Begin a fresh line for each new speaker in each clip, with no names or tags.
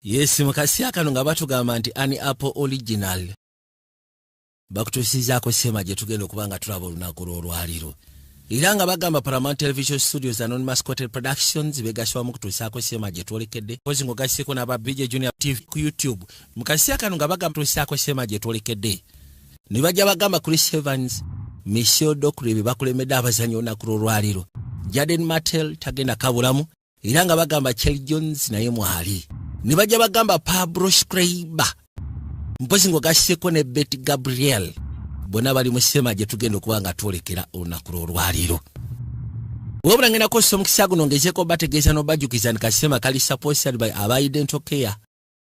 Yes, mukasi akano nga batugamba nti ani Apple original. Bakutusizaako Ssemajje tugenda okuba nga tulaba olunaku olwaliro. Era nga bagamba Paramount Television Studios Anonymous Quoted Productions begasibwamu kutuusaako Ssemajje twolekedde. Pozi ng'ogasseko n'aba BJ Junior TV ku YouTube. Mukasi akano nga bagamba kutuusaako Ssemajje twolekedde. Ne bajja bagamba Chris Evans, Michelle Dockery bakulemedde abazanyi olunaku olwaliro. Jaden Martell tagenda kabulamu. Era nga bagamba Cherry Jones naye mwali. Ne bajja bagamba Pablo Schreiber. Mpozi ng'ogasseko ne Betty Gabriel. Bonna bali mu Ssemajje tugenda okuba nga twolekera olunaku olwaliro. Wabula ngenda kosa omukisa guno ngezeeko bategeeza n'obajjukiza nti Kasema kali supported by aba Dental Care.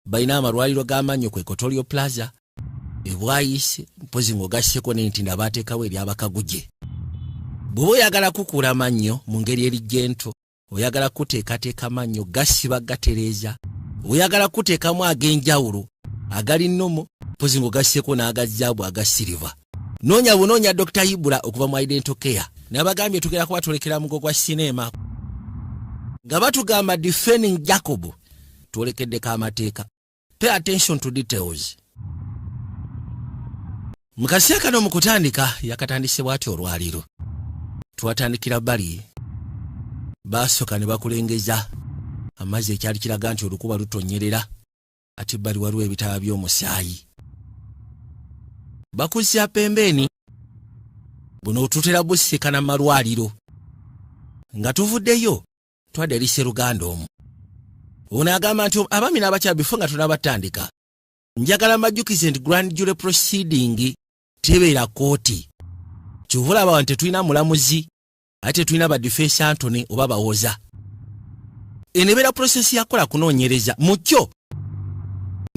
Balina amalwaliro g'amannyo kwe Kotorio Plaza, Bwayise, mpozi ng'ogasseko n'entindo abaateekawo eri abakaguje. Bw'oba oyagala kukuula amannyo mu ngeri eri gento, oyagala kuteekateeka amannyo gasiba gatereeza, oyagala kuteekamu ag'enjawulo agali nnomo, mpozi ng'ogasseko n'agazaabu agasiriva. Noonya Dr. Ibula okuva mu Dental Care. N'abagambye tugenda kuba twolekera mugo gwa sinema. Nga batugamba Defending Jacob, twolekeddeko amateeka. Pay attention to details. Mukasi akano mu kutandika yakatandise bw'ati olwaliro. Twatandikira bali. Basooka ne bakulengeza. Amazzi ekyali kiraga nti olukuba lutonyerera. Ati bali waliwo ebitaba by'omusaayi. Bakuzya pembeni. Buno tutera busikana malwaliro. Nga tuvuddeyo twadde eri Sseruganda omu. Ono agamba nti abaami n'abakyabifu nga tunabatandika. Njagala mbajjukize nti grand jury proceeding tebeera kooti. Kyovulaba nti tetulina mulamuzi ate tetulina ba defense Anthony oba bawoza. Enebeera process yakola kunoonyereza mukyo.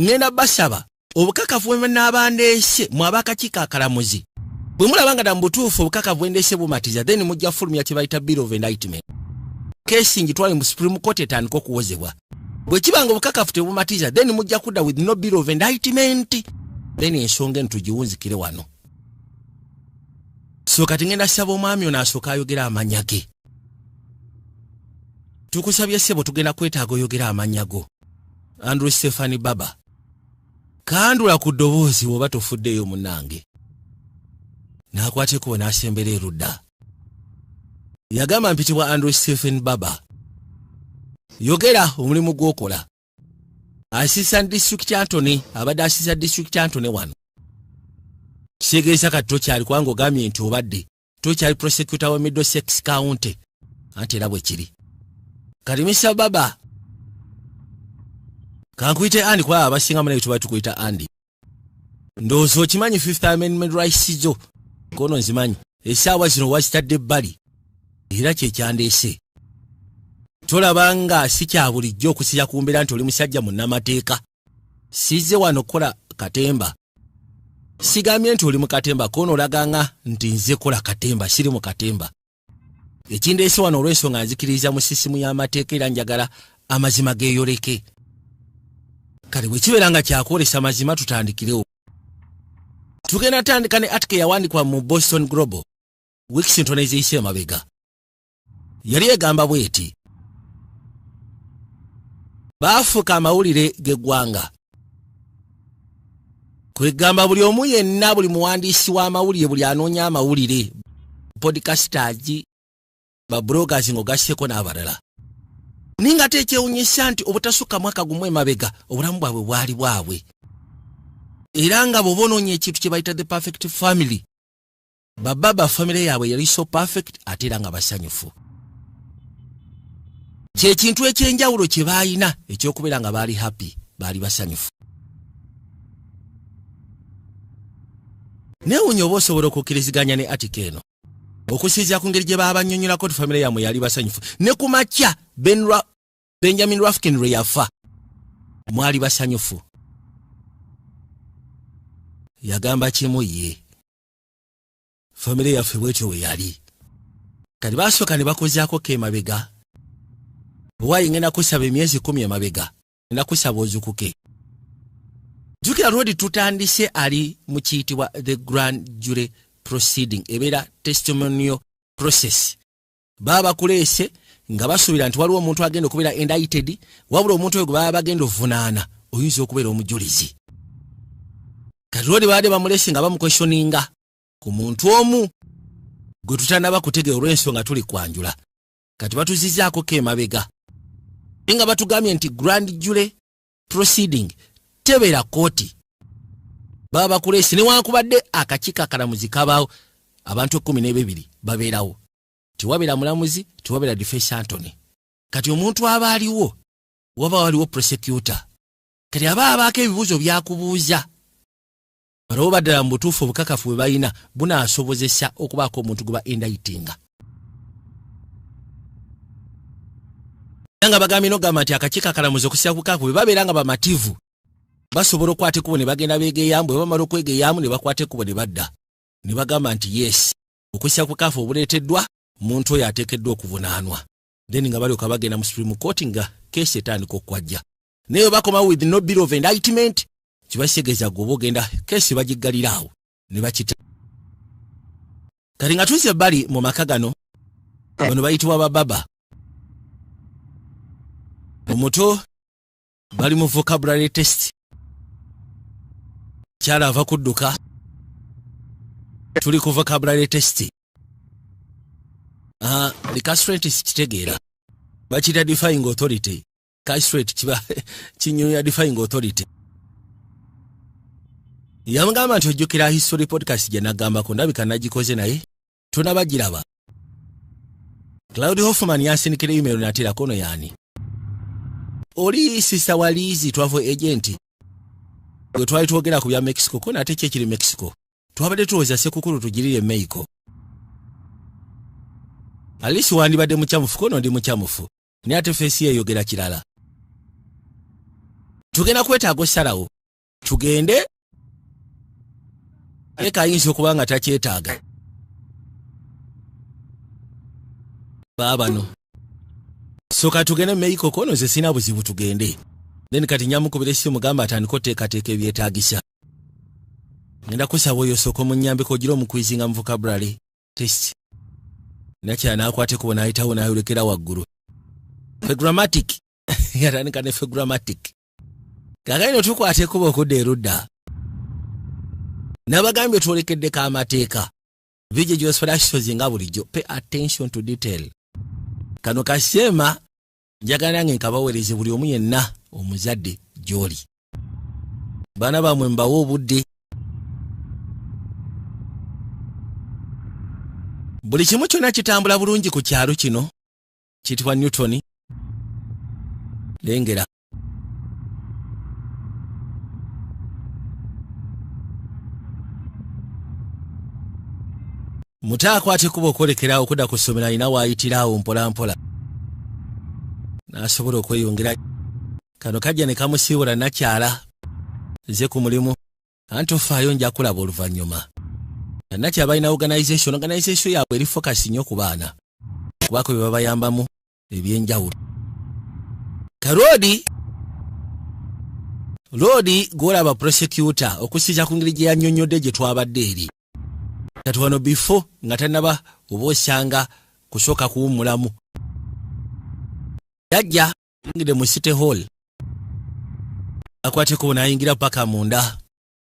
Ngenda basaba obukakafu bwe n'abandeese mu abakakiiko akalamuzi. Bwe mulaba nga dambutuufu obukakafu bwendeese bumatiza then mujja fulumya kye bayita bill of indictment. Kesi ngitwale mu Supreme Court etandika okuwozebwa. Bwe kibanga obukakafu tebumatiza then mujja kudda with no bill of indictment. Then ensonga tugiwunzikire wano. So kati ngenda saba omwami ono asooka ayogera amannya ge. Tukusabye ssebo tugenda kwetaaga oyogera amannya go. Andrew Stephanie Baba. Kandula ku ddoboozi bw'oba tofuddeyo munnange. N'akwateko n'asembera erudda. Yagamba mpitibwa Andrew Stephen Baba. Yogera omulimu gw'okola. Assistant District Anthony abadde Assistant District Anthony wano. Kitegeeza kati tokyali kubanga ogambye nti obadde tokyali prosecutor wa Middlesex County. Anti era bwe kiri. Kati Mr. Baba. Kankuyite Andy kwa abasinga mune tuba tukuyita Andy. Ndowooza okimanyi Fifth Amendment rights zo. Kono nzimanyi. Essaawa zino wazitadde ebbali. Era kye kyandeese. Tolabanga si kya bulijjo okusija ku mbeera nti oli musajja munnamateeka. Sizze wano kola katemba. Sigambye nti oli mu katemba kono olaganga nti nze kola katemba siri mu katemba. Ekindeese wano olw'ensonga nzikiriza mu sisimu y'amateeka era njagala amazima geeyoleke. Kale bwe kibeera nga kyakwolesa mazima tutandikirewo. Tugenda tandika ne article yawandiikwa mu Boston Global. Wikington eziyise emabega. Yali egamba bweti. Baafuuka amawulire g'eggwanga. Kwegamba buli omu yenna buli muwandiisi w'amawulire buli anoonya amawulire. Podcasters, bloggers ng'ogasseko n'abalala. Ninga tekyewunyisa nti obutasukka mwaka gumu emabega obulamu bwabwe bwali bwabwe. Era nga bw'obonoonye ekintu kye bayita the perfect family. Bababa family yaabwe yali so perfect ate era nga basanyufu. Kye kintu ekyenjawulo kye baayina ekyokubeera nga baali happy, baali basanyufu. Neewunya oba osobola okukkiriziganya ne article eno. Okusinziira ku ngeri gye baabannyonnyolako ti family yammwe yali basanyufu. Ne ku makya Benjamin Rafkin lwe yafa. Mwali basanyufu. Yagamba kimu ye. Family yaffe bwetyo we yali. Kati basooka ne bakozaako k'emabega. Bw'ayi ngenda kusaba emyezi 10 emabega. Ngenda kusaba ozukuke. Jukira lwedi tutandise ali mu kiyitibwa the grand jury proceeding. Ebeera testimonial process. Baba kuleese nga basuubira nti waliwo omuntu agenda okubeera indicted wabula omuntu oyo gwe baba bagenda ovunaana oyinza okubeera omujulizi. Kati Lodi baadde bamulese nga bamukwesyoninga ku muntu omu gwe tutanaba kutegeera olw'ensonga tuli kwanjula. Kati batuzizaako emabega nga batugambye nti grand jury proceeding tebeera kooti. Baba bakulese newankubadde akakiiko akalamuzi kabaawo abantu 12 babeerawo. Tiwabeera mulamuzi, tiwabeera defense attorney. Kati omuntu aba aliwo waba waliwo prosecutor. Kati abaako ebibuuzo byakubuuza. Balawo baddala mu butuufu obukakafu bwe balina bunaasobozesa okubaako omuntu gwe ba indictinga. Nga bagambye n'ogamba nti akakiiko akalamuzi okusinziira ku bukaakafu bwe babeera nga bamativu basobola okukwata ekkubo ne bagenda beegeeyaamu, bwe bamala okwegeeyaamu ne bakwata ekkubo ne badda. Ne bagamba nti yes, okusinziira ku bukaakafu obuleeteddwa omuntu oyo ateekeddwa okuvunaanwa. Then nga balyoka bagenda mu Supreme Court nga keesi etandika okwajja. Naye bakoma with no bill of indictment kibasegeza gwe ogenda keesi bagiggalira awo ne bakita. Kati nga tuzze bali mu maka gano bano bayitibwa bababa. Omuto bali mu vocabulary test. Kyala ava kudduka tuli ku vocabulary test. Recalcitrant kitegeera bakita defying authority. Castrate kiba kinyoya defying authority. Yamugamba nti ojjukira history podcast gye nagambako ndabika nagikoze naye tonabagiraba. Claude Hoffman yansindikira email natera kono yani. Oli sisa walizi travel agent. Gwe twali twogera ku bya Mexico ko nate kye kiri Mexico. Twabadde tuwoza sekukulu tugirire Mexico. Alisi wandibadde mukyamufu kono ndi mukyamufu. Ni ate fesi yeyogera kirala. Tugenda kwetaaga osalawo. Tugende eka ayinza okuba nga takyetaaga. Baabano soka tugende Mexico kono ze sina buzibu tugende. Then kati nyamukubira essimu mugamba atandika oteekateeka ebyetaagisa. Ngenda kusaba oyo soko munnyambeko ogira omukwizinga mu vocabulary test. Nakya naakwate kubona ayitawo n'ayolekera waggulu. Grammatic. Yatandika ne grammatic. Kagano tukwate ekuba okudda erudda. Nabagambye twolekeddeko amateeka. Vijje gy'osfalaxos nga bulijjo. Pay attention to detail. Kano kasema njagala nange nkabaweereze buli omu yenna omuzadde gy'oli. Baana bamwe mbawa obudde. Buli kimu kyonna kitambula bulungi ku kyalo kino. Kitibwa Newton. Lengera. Mutaakwate kuba okwolekerawo okudda ku ssomero alina waayitirawo mpola mpola. N'asobola okweyongera. Kano kajja ne kamusiibula nakyala. Nze ku mulimu. Anti ofaayo nja kulaba oluvannyuma. Nakyala balina organization yaabwe eri focus nnyo ku baana. Kubaako bye babayambamu ebyenjawulo. Lodi gwolaba prosecutor okusiza ku ngeri gye yannyonnyodde gye twabadde eri. Kati wano before nga tannaba oba osanga kusooka kuwummulamu. Yajja ngide mu City Hall. Akwateko n'ayingira paka munda.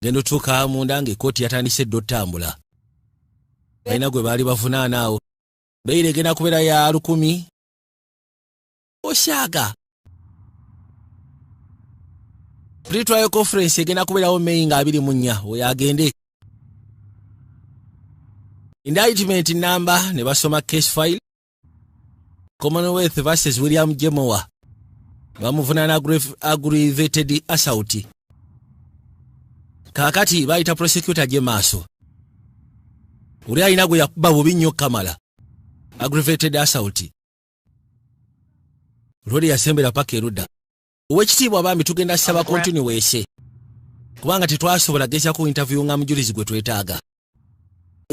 Gendo tuuka munda ng'ekkooti yatandise dda otambula. Balina gwe baali bavunaana awo. Beire egenda kubeera ya 10,000. Oshaga. Pre-trial conference egenda kubeerawo May nga 24 oyo agende. Indictment number ne basoma case file. Commonwealth versus William Jemowa. Bamuvunaana aggravated assault. Kakati bayita prosecutor gye maaso. Uli alina gwe yakuba bubi nnyo Kamala. Aggravated assault. Lodi yasembera paka erudda. Owekitiibwa bambi tugenda saba continuation. Kubanga tetwasobola geza ku interview nga mujulizi gwe twetaaga.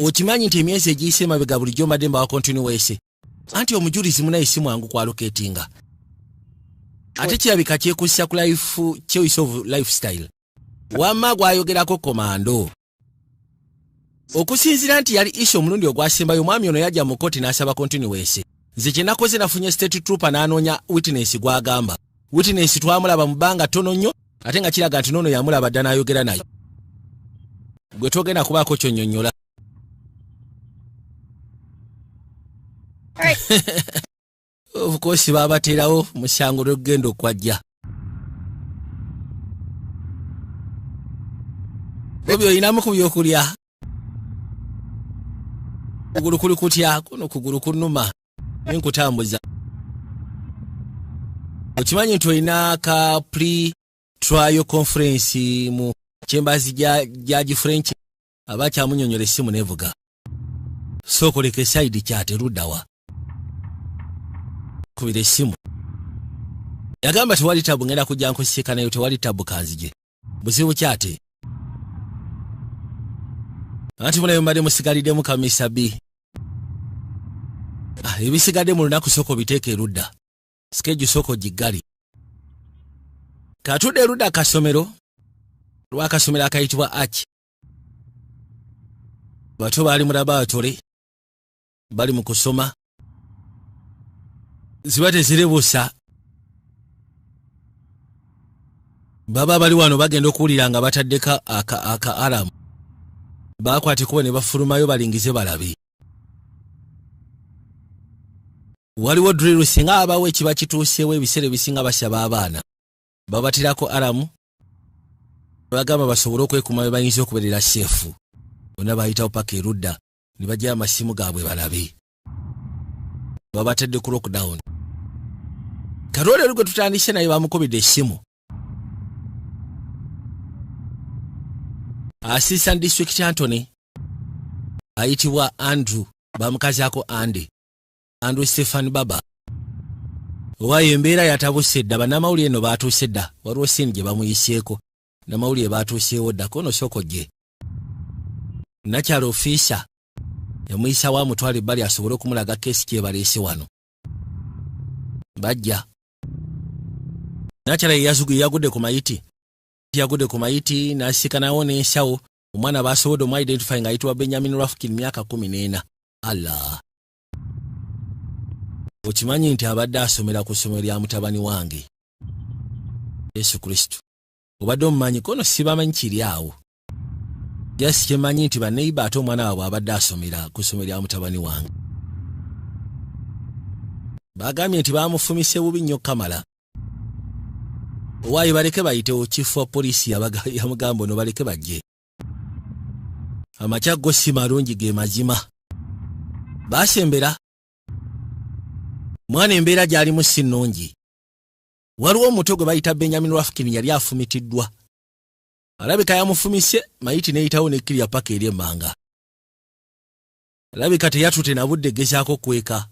Okimanyi nti emyezi egiyise emabega bulijjo mbadde mbawa continuation. Anti omujulizi munaye si mwangu kwaloketinga. Ate kirabika kyekussa ku choice of lifestyle. Wamma gwayogerako komando. Okusinziira nti yali issue omulundi ogwasembayo omwami ono yajja mu kkooti n'asaba continuation. nze kye nakoze nafunye state trooper n'anoonya witness gw'agamba. Witness twamulaba mu bbanga ttono nnyo ate nga kiraga nti n'ono yamulaba dda n'ayogera naye. Gwe togenda kubaako ky'onnyonnyola. Of course baabateerawo musango lw'okugenda okwajja. Ebyo olinamu ku byokulya. Kugulu kuli kutya, kuno kugulu kunnuma. Nkutambuza. Okimanyi nti olina ka pre-trial conference mu chambers Judge French abakyamunnyonnyola essimu nevuga. So koleka side kyate luddawa. Kubira essimu. Yagamba tewali tabu ngenda kujja nkusika nayo tewali tabu kanzije. Buzibu kyate. Anti munayo mbadde musigalidde kamisa B. Ebisigadde mu lunaku soko biteeke erudda. Skeju soko gigali. Katudde erudda kasomero. Lwakasomero akayitibwa Arch. Bato bali mu laboratory. Bali mu kusoma. Zibate zirebusa. Baba bali wano bagenda okuwulira nga bataddeka aka alamu. Bakwate kuba ne bafulumayo balingize balabe. Waliwo drill singa abawe ekiba kituuseewo ebiseera ebisinga basaba abaana. Babatirako alamu. Bagamba basobole okwekuuma bayinza okubeerera seefu. Bonna bayitawo paka erudda ne bajja amasimu gaabwe balabe. Babatadde ku lockdown. Karole lugo tutandise naye bamukubidde essimu. Assistant District Anthony ayitibwa Andrew bamukazaako Andrew Stefan Baba. Owayo embeera yatabuse dda bannamawulire eno baatuuse dda waliwo sini gye bamuyiseeko namawulire baatuuseewo dda kono soko gye. Nakyalo ofisa yamuyisa wa mutwale ebbali asobole okumulaga keesi kye baleese wano. Bajja. Nakyala yagudde ku mayiti. Yagudde ku mayiti n'asikanawo n'ensawo omwana baasobodde omu-identify ng'ayitibwa Benjamin Rafkin myaka 14. Allah. Okimanyi nti abadde asomera ku ssomero lya mutabani wange Yesu Kristo. Obadde omumanyi kono sibamanyi kiri awo. Yes, kyemanyi nti banneiba ate omwana waabwe abadde asomera ku ssomero lya mutabani wange. Bagambye nti baamufumise bubi nnyo Kamala. Owayo baleke bayitewo chief wa poliisi yamugamba ono baleke bajje. Amakya go si malungi ge mazima. Baasembera. Mwana embeera gy'alimu si nnungi. Waliwo omuto gwe bayita Benjamin Rafkin yali afumitiddwa. Alabika yamufumise mayiti n'eyitawo n'ekkirya paka eri emmanga. Alabika teyatute na budde gezaako kweka.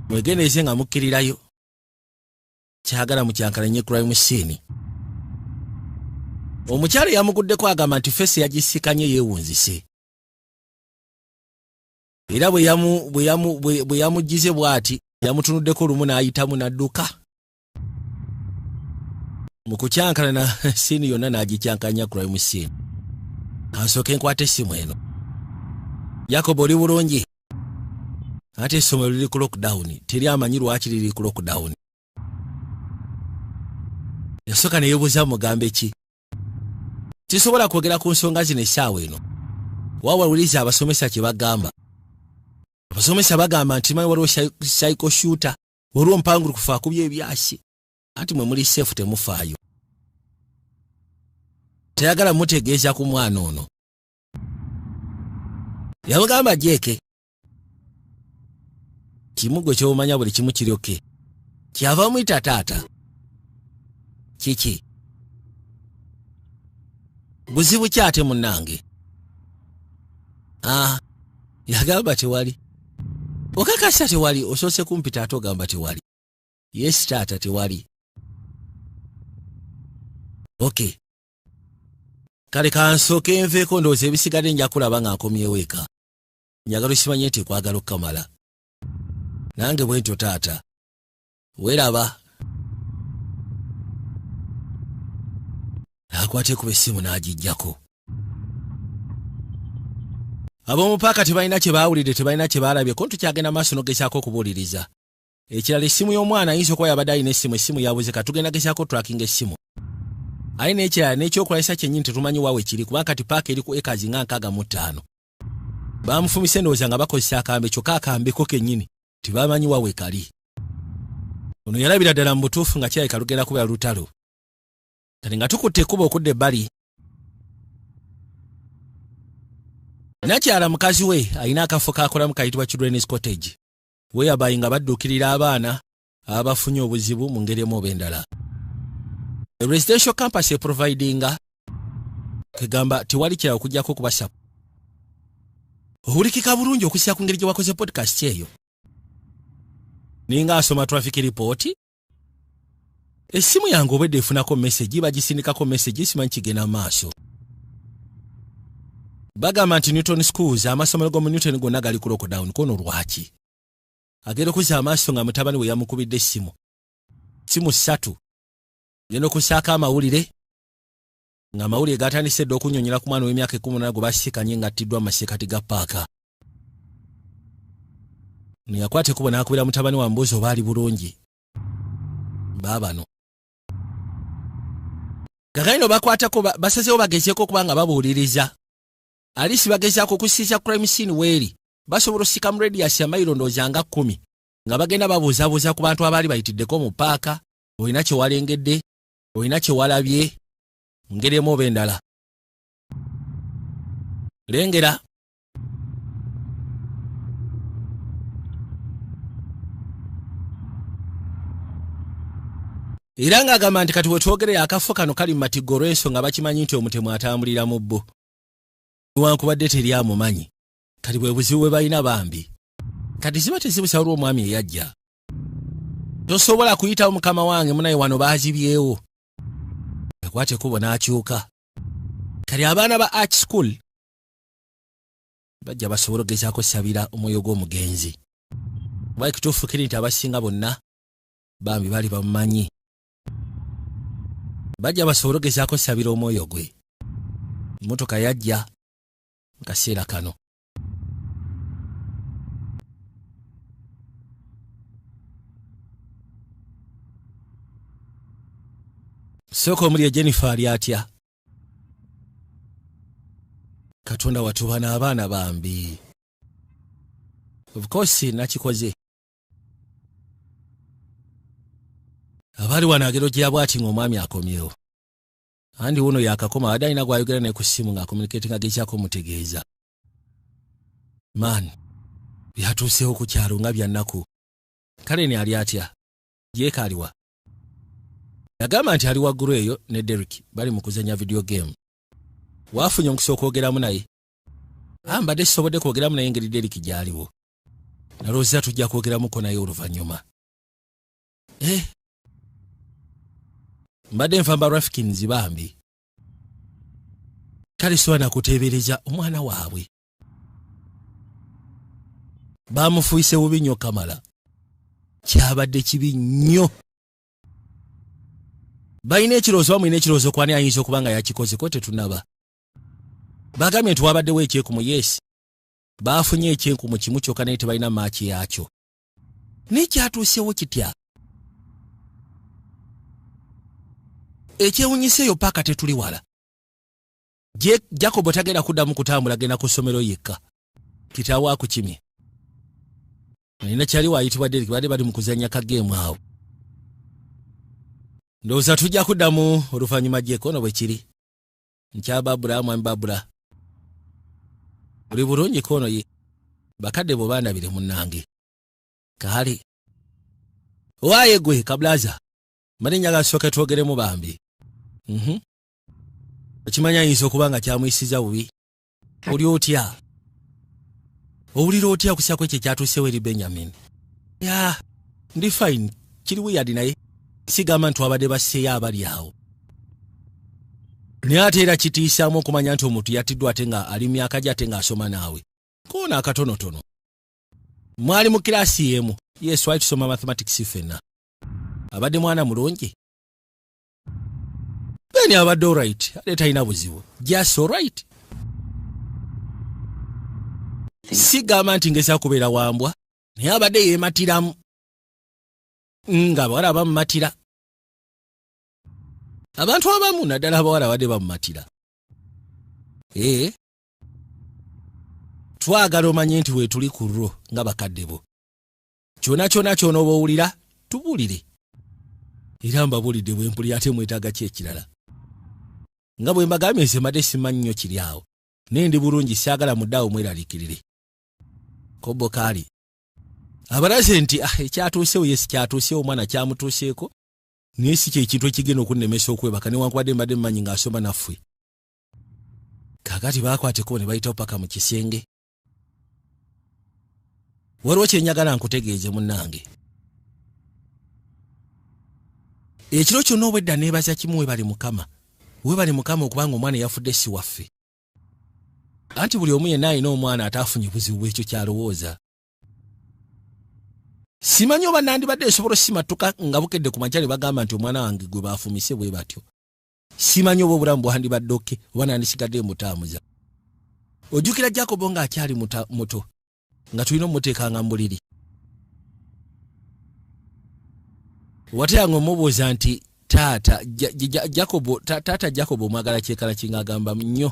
Mwegendeeze nga mukkirirayo. Kyagala mu kyankalanye crime scene. Omukyala yamuguddeko agamba nti fesi yagisikanye yeewunzise. Era bwe yamugize bw'ati yamutunuddeko lumu n'ayitamu n'adduka. Mu kukyankalana scene yonna n'agikyankanya crime scene. Kansooke nkwate essimu eno. Jacob oli bulungi. Ate essomero liri ku lockdown. Teri amanyi lwaki liri ku lockdown. Yasooka ne yeebuuza mugambe ki. Tisobola kwogera ku nsonga zino essaawa eno. Wawuliriza abasomesa kye bagamba. Abasomesa bagamba nti manyi waliwo psycho shooter. Waliwo mpangulukufu akubye ebyasi. Anti mwe muli safe temufaayo. Teyagala mutegeeza ku mwana ono. Yamugamba jeeke. Kimugo ky'omanya buli kimu kiryoke. Kyava muyita taata. Kiki. Buzibu kyate munnange. Yagamba tewali. Okakasa tewali osoose kumpita ate ogamba tewali. Yes taata tewali. Okay. Kale kansooke nveeko ndowooza ebisigadde nja kulaba nga nkomyewo eka. Njagala osimanye nti kwagala okukamala. Nange bwentyo taata. Weeraba. Akwate ku bessimu n'agijjako. Ab'omu paaka tebalina kye baawulidde, tebalina kye baalabye, ko tukyagenda maaso n'ogezaako okubuuliriza. Ekirala essimu y'omwana ayinza okuba yabadde alina essimu yabuze, katugenda gezaako tracking essimu. Ayi n'ekirala n'ekyokulabisa kyennyini tetumanyi waawe kiri, kubanga kati paaka eri ku ekazi nga 65. Baamufumise ndowooza nga bakozesa akambe, kyokka akambeko kennyini tebamanyi waawe kali. Ono yalabira ddala mu butuufu nga kirabika lugenda kubeera lutalo. Kati nga tukutte ekkubo okudda ebbali. Nakyala mukazi we alina akafo k'akolamu kayitibwa Children's Cottage, whereby nga badduukirira abaana abafunye obuzibu mu ngeri emu oba endala. Residential campus providinga kegamba tewali kirala okuggyako okubasaba. Ohulikika bulungi okusinziira ku ngeri gye wakoze podcast eyo. Ninga asoma traffic report. Essimu yange obwedde efunako message, bagisindikako message, simanyi kigenda maaso. Bagamba nti Newton Schools amasomero go mu Newton gonna gali ku lockdown, kono lwaki? Agenda okuza amaaso nga mutabani we yamukubidde essimu 3. Genda okusaako amawulire nga amawulire gatandise dda okunyonyera ku mwana w'emyaka 18 gwe basikanye ng'attiddwa amasekati ga paaka. Niyakwate kubo n'akubira mutabani wa mbuzi oba ali bulungi. Baabano gagaino bakwatako basazeewo bagezeeko kubanga babuuliriza. Alisi bagezaako kusiisa crime scene weeri, basobola osika mu radius ya mayiro ndowooza nga 10 nga bagenda babuuzaabuuza ku bantu abaali bayitiddeko mu paaka, olina kye walengedde, olina kye walabye, ngeri emu oba endala. Lengera. Era ng'agamba nti kati wetwogerera akafo kano kali mu matiggo olw'ensonga bakimanyi nti omutemu atambulira mu bbo. Newankubadde teri amumanyi, kati bwe buzibu bwe balina bambi. Kati ziba tezibusa olw'omwami eyajja. Tosobola kuyitawo mukama wange munaye wano baazibyewo. Yakwate kubo n'akyuka. Kati abaana ba Arch School bajja basobola okugezaako sabira omwoyo gw'omugenzi. Bwa kituufu kiri nti abasinga bonna bambi bali bamumanyi. Bajja basobola okugezaako sabira omwoyo gwe. Emmotoka yajja mu kaseera kano. Soko omuli Jennifer ali atya? Katonda watubana abaana bambi. Of course nakikoze. Abali wanagero gya bwati ng'omwami akomyewo. Andi wuno yakakoma adda alina gwayogera naye ku ssimu nga communicating agezaako mutegeeza. Man, byatuuseewo ku kyalo nga bya nnaku. Kale ne ali atya? Jeeka aliwa? Yagamba nti ali waggulu eyo ne Derek bali mu kuzanya video game. Waafunye omukisa okwogeramu naye? Mbadde sisobodde kwogeramu naye ngeri Derek gy'aliwo. Nalowooza tujja kwogeramuko naye oluvannyuma. Mbadde nfamba Rafkins bambi. Kale swana kuteebereza omwana waabwe. Baamufuise bubi nnyo Kamala. Kyabadde kibi nnyo. Balina ekirowoozo bamulina ekirowoozo kwani ayinza okuba nga yakikoze ko tetunaba. Bagambye nti wabaddewo ekyekumu yes. Baafunye ekyenkumu kimu kyokka naye tebalina maaki yaakyo. N'ekyatuusewo kitya? Ekyewunyiseeyo paaka tetuli wala. Jacob tagenda kuddamu kutambula, agenda ku ssomero yekka. Kitaawo akukimye. Nina kyali waayitibwa Derek badde bali mu kuzannya ka geemu awo. Ndowooza tujja kuddamu oluvannyuma gy'ekono bwe kiri. Nkya Babula mwami Babula. Buli bulungi kono ye. Bakadde bo baandabire munnange. Kaali. Waaye gwe Kablaza. Mali nyaga soke twogeremu bambi. Okimanya ayinza okuba nga kyamuyisiza bubi. Oli otya? Owulira otya okusyako ekyo kyatuusewo eri Benjamin? Ndi fine. Kiri weird naye. Sigamba nti wabadde basseeyo abali awo. Naye ate era kitiisaamu okumanya nti omuntu yattiddwa ate nga ali myaka gye ate ng'asoma naawe. Koona akatonotono. Mwali mu kiraasi y'emu. Yes, wali tusoma mathematics ffenna. Abadde mwana mulungi. Beni abadde alright. Ate talina buzibu. Just alright. sigamba nti ngesa kubeera wambwa naye abadde yeematiramu nga abawala bamumatira abantu abamu naddala abawala badde bamumatira twagala omanye nti weetuli ku lwo nga bakadde bo kyona kyonooba owulira tubuulire era mbabuulidde bwe mpulira ate mwetaaga ki ekirala nga bwe mbagambye nze mbadde simanyi nnyo kiri awo naye ndi bulungi saagala muddaawo mweraliikirire Kobbo kaali abalaze nti ekyatuusewo yesi kyatuusewo omwana kyamutuuseeko naye si kyekintu ekigenda okunnemesa okwebaka newankubadde mbadde mmanyi ng'asoma naffe kaakati baakwateko ne bayitawo paka mu kisenge waliwo kyenjagala nkutegeeze munnange ekiro kyonna obwedda neebaza kimu webali mukama okubanga omwana yafudde si waffe anti buli omu yenna alina omwana ataafunye buzibu bw'ekyo kyalowooza simanyi oba nandibadde nsobola osimatuka nga bukedde ku makya ne bagamba nti omwana wange gwe baafumise bwe batyo simanyi oba obulamu bwandibadde oke oba nandisigadde mutaamuza ojjukira Jacobo ng'akyali muto nga tulina omuteekanga mu buliri wateyanga omubuuza nti taata Jacobo omwagala kyekala kingagamba nnyo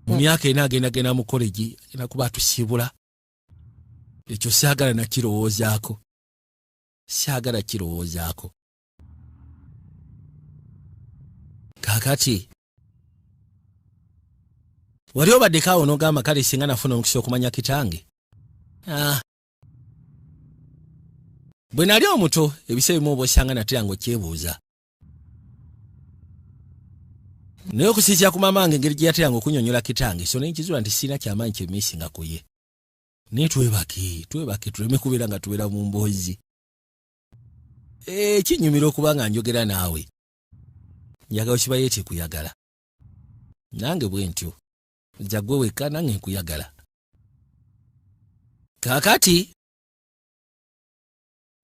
mu myaka ena agenda mu kolegi agenda kuba atusibula ekyo saagala nakirowoozaako kaakati wali obaddeko awo n'ogamba kale singa nafuna omukisa okumanya kitange bwe nali omuto ebisa bimu oba osanga nateranga okyebuuza naye okusiisira ku mamange engeri gye yateranga okunyonyola kitange so nenkizula nti sirina kyamaanyi kyemiisinga ku ye naye twebake tuleme kubeera nga tubeera mu mboozi kinyumira okuba nga njogera naawe njagala okiba yeete kuyagala nange bwe ntyo jagwe wekka nange nkuyagala kaakati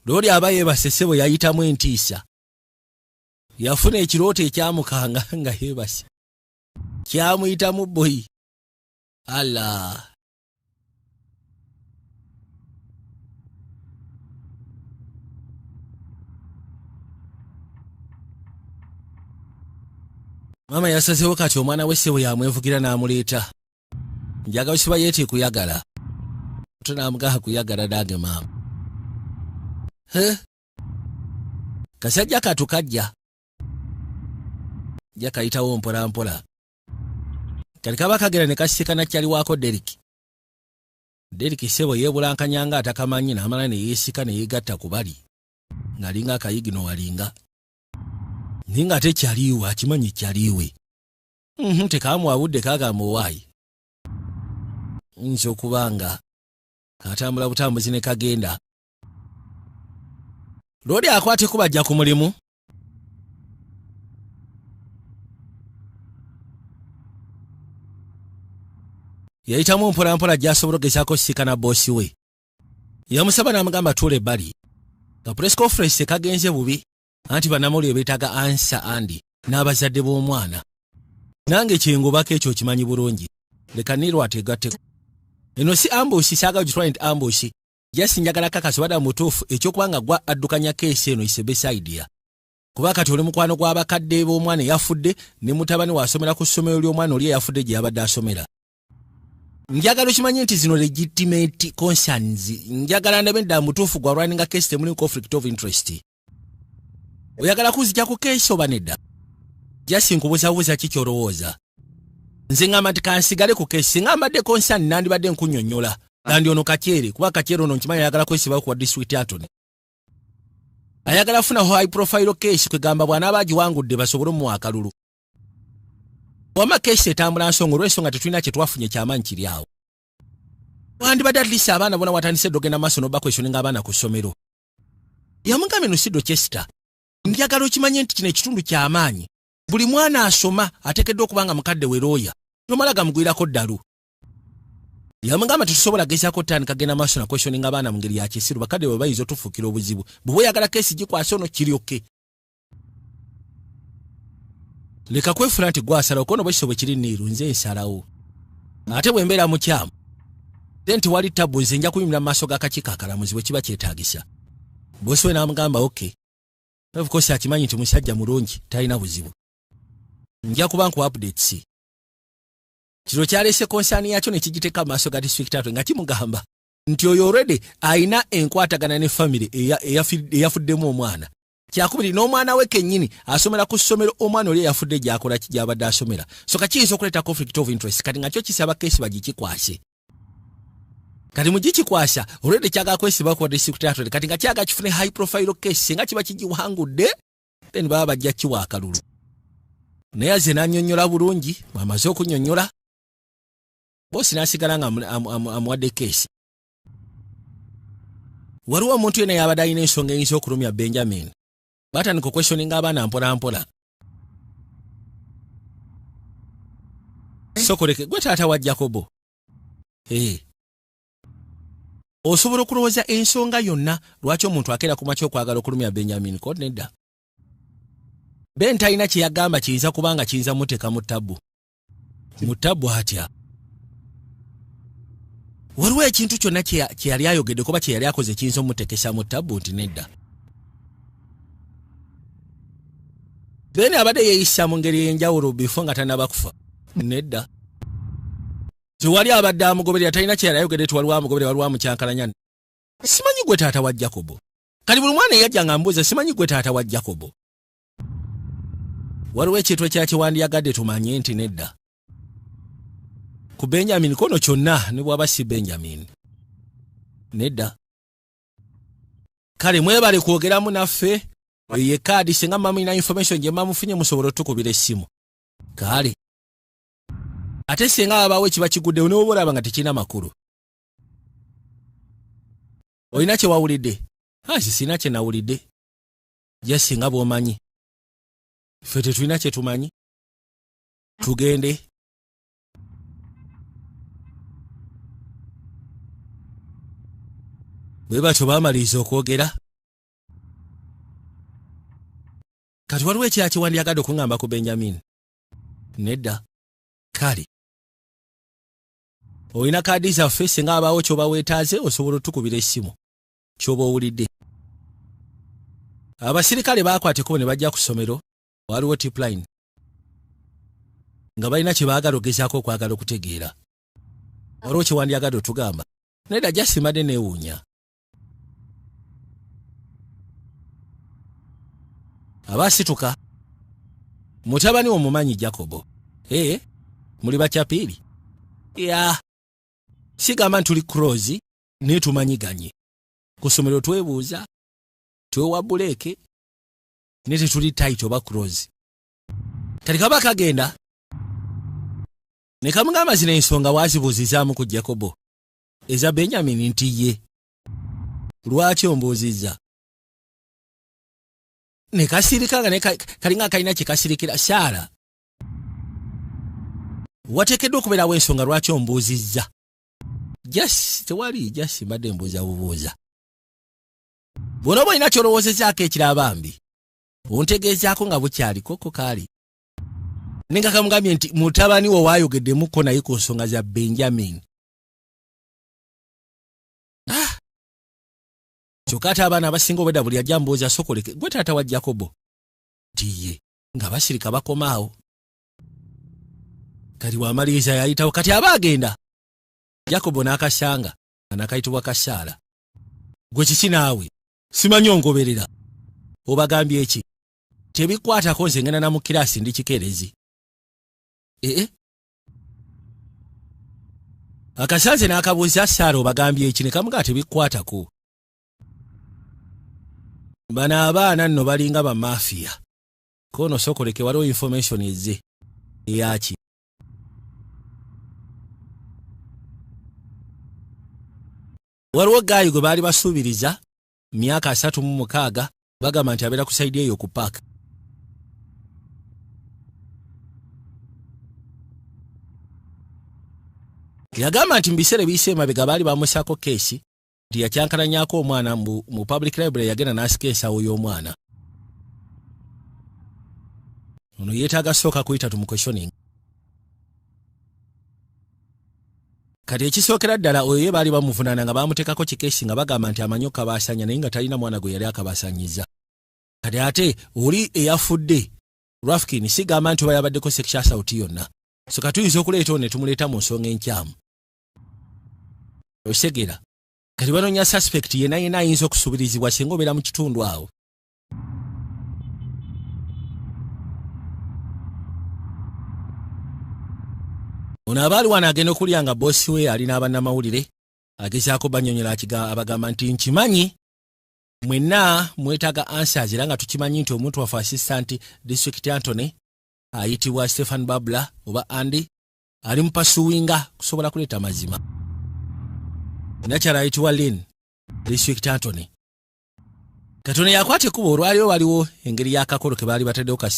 looli aba yeebase ssebo yayitamu entiisa yafuna ekirooto ekyamukanga nga yeebase kyamuyitamu boyi ala mama yasazeewo kati omwana we ssebo yamwevugira n'amuleeta njagala kiba yeete kuyagala tonamugaha kuyagala nange maama kasajja katukajja jakayitawo mpolampola kali kaba kagera ne kasisikana kyali waako Deriki ssebo yeebulankanyanga atakamanyi n'amala ne yeesika ne yeegatta ku bali ng'alinga akayigino walinga naye ng'ate kyaliwe akimanyi kyaliwe tekaamuwabudde kaagamba owaayi nso okubanga katambula butambuzi ne kagenda looli akwateko bajja ku mulimu yayitamu mpolampola gy'asobola okugezaako sisikana boosi we yamusaba n'amugamba tuule ebbali nga press conference kagenze bubi anti bannamawulire beetaaga ansa andi n'abazadde b'omwana nange kyengobako ekyo kimanyi bulungi leka nirwa ategatteko eno si ambushi saagala gitwala nti ambushi jasi njagala kakasi bada mutuufu ekyokubanga gwa addukanya keesi eno isebesaidia kuba kati oli mukwano gw'abakadde b'omwana yafudde ne mutabani wasomera ku ssomero ly'omwana oli yafudde gye yabadde asomera njagala okimanyi nti zino legitimate concerns njagala ndabe dda mutuufu gwa running case temuli conflict of interest oyagala kuzijja ku keesi oba nedda jasi nkubuzabuza ki kyolowooza nze ngamba nti kansigale ku keesi ngambadde concern nandibadde nkunyonnyola gandi ono kakyere kuba kakyere ono nkimanyi ayagala kwesibawo ku district attorney ayagala funa high profile case kwegamba bw'anaaba agiwangudde basobole mu akalulu wama keesi etambula nsonga olw'ensonga tetulina kye twafunye kyamaanyi kiri awo wandibadde at least abaana bona watandise dogenda maaso n'obakwesyoninga abaana ku ssomero yamugambye no Sido Chester njagala okimanye nti kino ekitundu ky'amaanyi buli mwana asoma ateekeddwa okuba nga mukadde we looya tomala gamugwirako ddalu yamugamba tetusobola gezaako ttandika genda maaso na questioninga abaana mu ngeri ya kisiru bakadde bwe bayinza otufuukira obuzibu bwe oyagala keesi gikwase ono kiryoke leka kwefuna nti gwasalawo kono bwekiso bwe kiri niiru nze nsalawo ate bwe mbeera mukyamu then tewali tabu nze nja kuyimira mu maaso g'akakiiko akalamuzi bwe kiba kyetaagisa. Bosi we n'amugamba okay. Of course akimanyi nti musajja mulungi talina buzibu. Nja kuba nku updates. Kiro kyaleese konsaani yakyo ne kigiteeka mu maaso ga district attorney nga kimugamba nti oyo already ayina enkwatagana ne family eyafuddemu omwana. Kyakubiri n'omwana we kennyini asomera ku ssomero omwana oli eyafudde gy'akola gy'abadde asomera. So kakiyinza okuleeta conflict of interest kati nga kyo kisaba keesi bagikikwase. Kati mugikikwasa already kyaga kwesiba ku district attorney kati nga kyaga kifune high profile case singa kiba kigiwangudde then baba bajja kiwa akalulu. Naye aze n'annyonnyola bulungi bw'amaze okunnyonnyola bosi n'asigala nga amuwadde keesi. Waliwo omuntu yenna yabadde alina ensonga eyinza okulumya Benjamin. Batandika questioninga abaana mpola mpola. Sokoleke gwe taata wa Jacobo. Osobola okulowooza ensonga yonna lwaki omuntu akeera ku makya okwagala okulumya Benjamin ko nedda. Ben talina kye yagamba kiyinza kubanga kiyinza muteeka mu ttabbu. Mu ttabbu atya. Waliwo ekintu kyonna kye yali ayogedde kuba kye yali akoze kiyinza omutekesa mu ttabbu nti nedda. Ben abadde yeeyisa mu ngeri ey'enjawulo bifo nga tannaba kufa. Nedda. Tewali abadde amugoberera talina kye yali ayogedde tiwaliwo amugoberera waliwo amukyankalanya. Simanyi gwe taata wa Jacobo. Kati buli mwana eyajja nga mbuuza simanyi gwe taata wa Jacobo. Waliwo ekintu ekya kiwandiyagadde tumanye nti nedda. Ku Benjamin kono kyonna ne bw'aba si Benjamin. Nedda. Kale mwebale kwogeramu naffe. Ye kaadi singa mamulina information gye mamufunye musobola otukubira essimu. Kale. Ate singa abaawo ekiba kiguddewo ne olaba nga tekirina makulu. Olina kye wawulidde? Sina kye nawulidde. Gye singa bw'omanyi. Ffe tetulina kye tumanyi. Tugende. Bwe batyo baamaliriza okwogera. Kati waliwo ekya kiwandiyagadde okuŋŋamba ku Benjamin. Nedda. Kale. Olina kaadi zaffe singa abaawo ky'oba weetaaze osobola otukubira essimu. Ky'oba owulidde. Abasirikale baakwata ekkubo ne bajja ku ssomero. Waliwo tipline. Nga balina kye baagala ogezaako okwagala okutegeera. Waliwo kiwandiyagadde otugamba. Nedda gyasimadde neewuunya. Abasituka. Mutabani omumanyi Jacobo. Muli bakyapiiri. Sigamba ntuli Crozi naye tumanyiganye. Ku ssomero twebuuza. Twewa buleeke. Ne tetuli title ba Crozi. Kati kaba kagenda. Ne kamugamba zino ensonga waazibuuzizaamu ku Jacobo. Eza Benjamin nti ye. Lwaki ombuuzizza? Ne kasirika nga ne kalinga kalina kye kasirikira Saara. Wateekeddwa okubeerawo ensonga lwaki ombuuzizza. Tewali jasi mbadde mbuuza bubuuza. Bw'onoba olina ky'olowoozezaako ekiraba mbi. Ontegeezaako nga bukyali koko kaali. Nenga kamugambye nti mutabani wo waayogeddemuko naye ku nsonga za Benjamin. Kyokka ate abaana abasinga obwedda buli ajja mbuuza Sokoleke gwe taata wa Jacobo. Tiye nga basirika bakomaawo. Kati w'amaliriza yayitawo kati aba agenda. Jacobo n'akasanga nga nakayitibwa Kasaala. Gwe kiki naawe? Simanyi ongoberera. Obagambye eki? Tebikwatako nze ngenda na mu kiraasi ndi kikeerezi. Akasanze n'akabuuza Saara obagambye eki ne kamugaa tebikwatako. Bano abaana nno balinga ba mafiya. Kono Sokoleke waliwo information ezze. Eyaki? Waliwo gaayi gwe baali basuubiriza myaka 36 bagamba nti abeera ku sayidi eyo ku paaka. Yagamba nti mu biseera ebiyise emabega baali bamusaako keesi nti yakyankalanyaako omwana mu public library yagenda n'asika ensawo y'omwana. Ono yeetaaga sooka kuyita tumu questioning. Kati kati ekisookera ddala oyo ye baali bamuvunaana nga bamuteekako kikeesi nga bagamba nti amanyoka baasanya naye nga talina mwana gwe yali akabasanyiza. Kati ate oli eyafudde Rafkin sigamba nti oba yabaddeko sexual assault yonna. So katuyinza okuleeta ono ne tumuleeta mu nsonga enkyamu. Osegera. Kati banoonya suspect yenna ayinza okusubirizibwa singa obeera mu kitundu awo. Ono abaali wano agenda okulya nga bossi we alina abannamawulire agezaako banyonyola abagamba nti nkimanyi mwenna mwetaaga answers era nga tukimanyi nti omuntu waffe assistant district Anthony ayitibwa Stephen Babla oba Andy ali mpasuwinga kusobola kuleeta mazima. Nakyala ayitibwa Lynn district Anthony. Katone yakwate kubo olwaliwo waliwo engeri y'akakolo ke baali bataddewo ka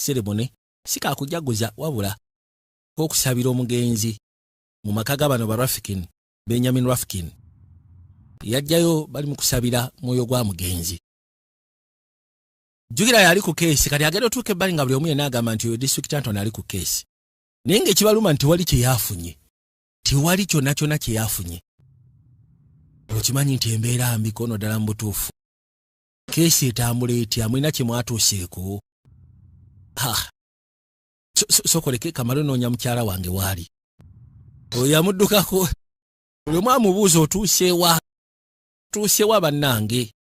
ceremony sika kujaguza wabula okusabira omugenzi mu maka g'abano ba Rafkin, Benjamin Rafkin. Yajjayo bali mu kusabira mwoyo gwa mugenzi. Jjugira yali ku keesi kati agenda otuuka ebbali nga buli omu yenna agamba nti oyo district Anthony ali ku keesi. Naye ng'ekibaluma nti wali kye yafunye. Tiwali kyonna kyonna kye yafunye. Okimanyi nti embeera mbi kono ddala mu butuufu. Keesi etambula etya mulina kye mwatuuseeko. Sokoleke kamalo noonya mukyala wange waali. Oyo yamuddukako. Buli omu amubuuza otuuseewa. Tuuseewa bannange.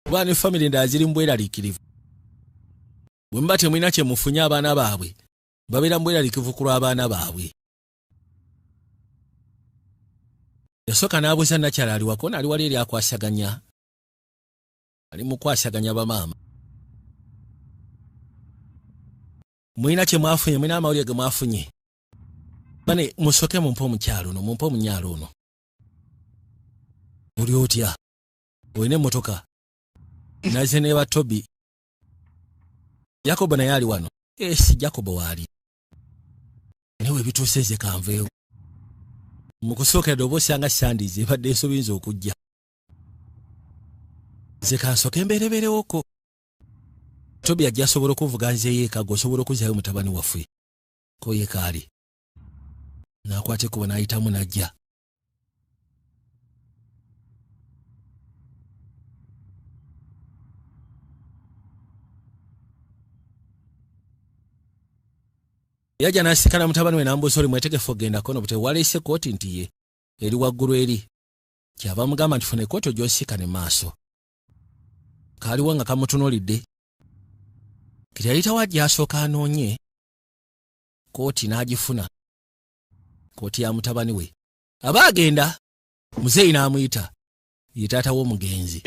Kuba ne famire endala ziri mu bweraliikirivu. Bwe muba temulina kye mufunye abaana baabwe, babeera mu bweraliikirivu ku lw'abaana baabwe. Yasooka n'abuuza nakyala ali wako ali wali eri akwasaganya. Ali mu kwasaganya bamaama. Mulina kye mwafunye, mulina amawulire ge mwafunye. Bane musoke mumpe omukyalo ono, mumpe omunyaalo ono. Oli otya? Olina emmotoka. Naze ne ba Toby. Jacob naye ali wano. Si Jacob waali. Newe bituuse nze kanveewo. Mu kusookera ddoboozi nga Sandys ebadde esobinza okujja. Nze kansoke mbeereberewoko. Toby ajja asobola okuvuga nze yeeka g'osobola okuzaayo mutabani waffe. Ko yeekaali. N'akwata ekkubo n'ayitamu n'ajja. Yajja n'asikana mutabani we n'ambuuza oli mwetegefu ogendako no bute waleese kooti nti ye eri waggulu eri. Kyava mugamba nti funa ekooti gy'osikane maaso. Kaaliwo nga kamutunuulidde. Kati yayitawo ajja asooka anoonye. Kooti n'agifuna. Kooti ya mutabani we. Aba agenda. Muzeeyi n'amuyita. Ye taata w'omugenzi.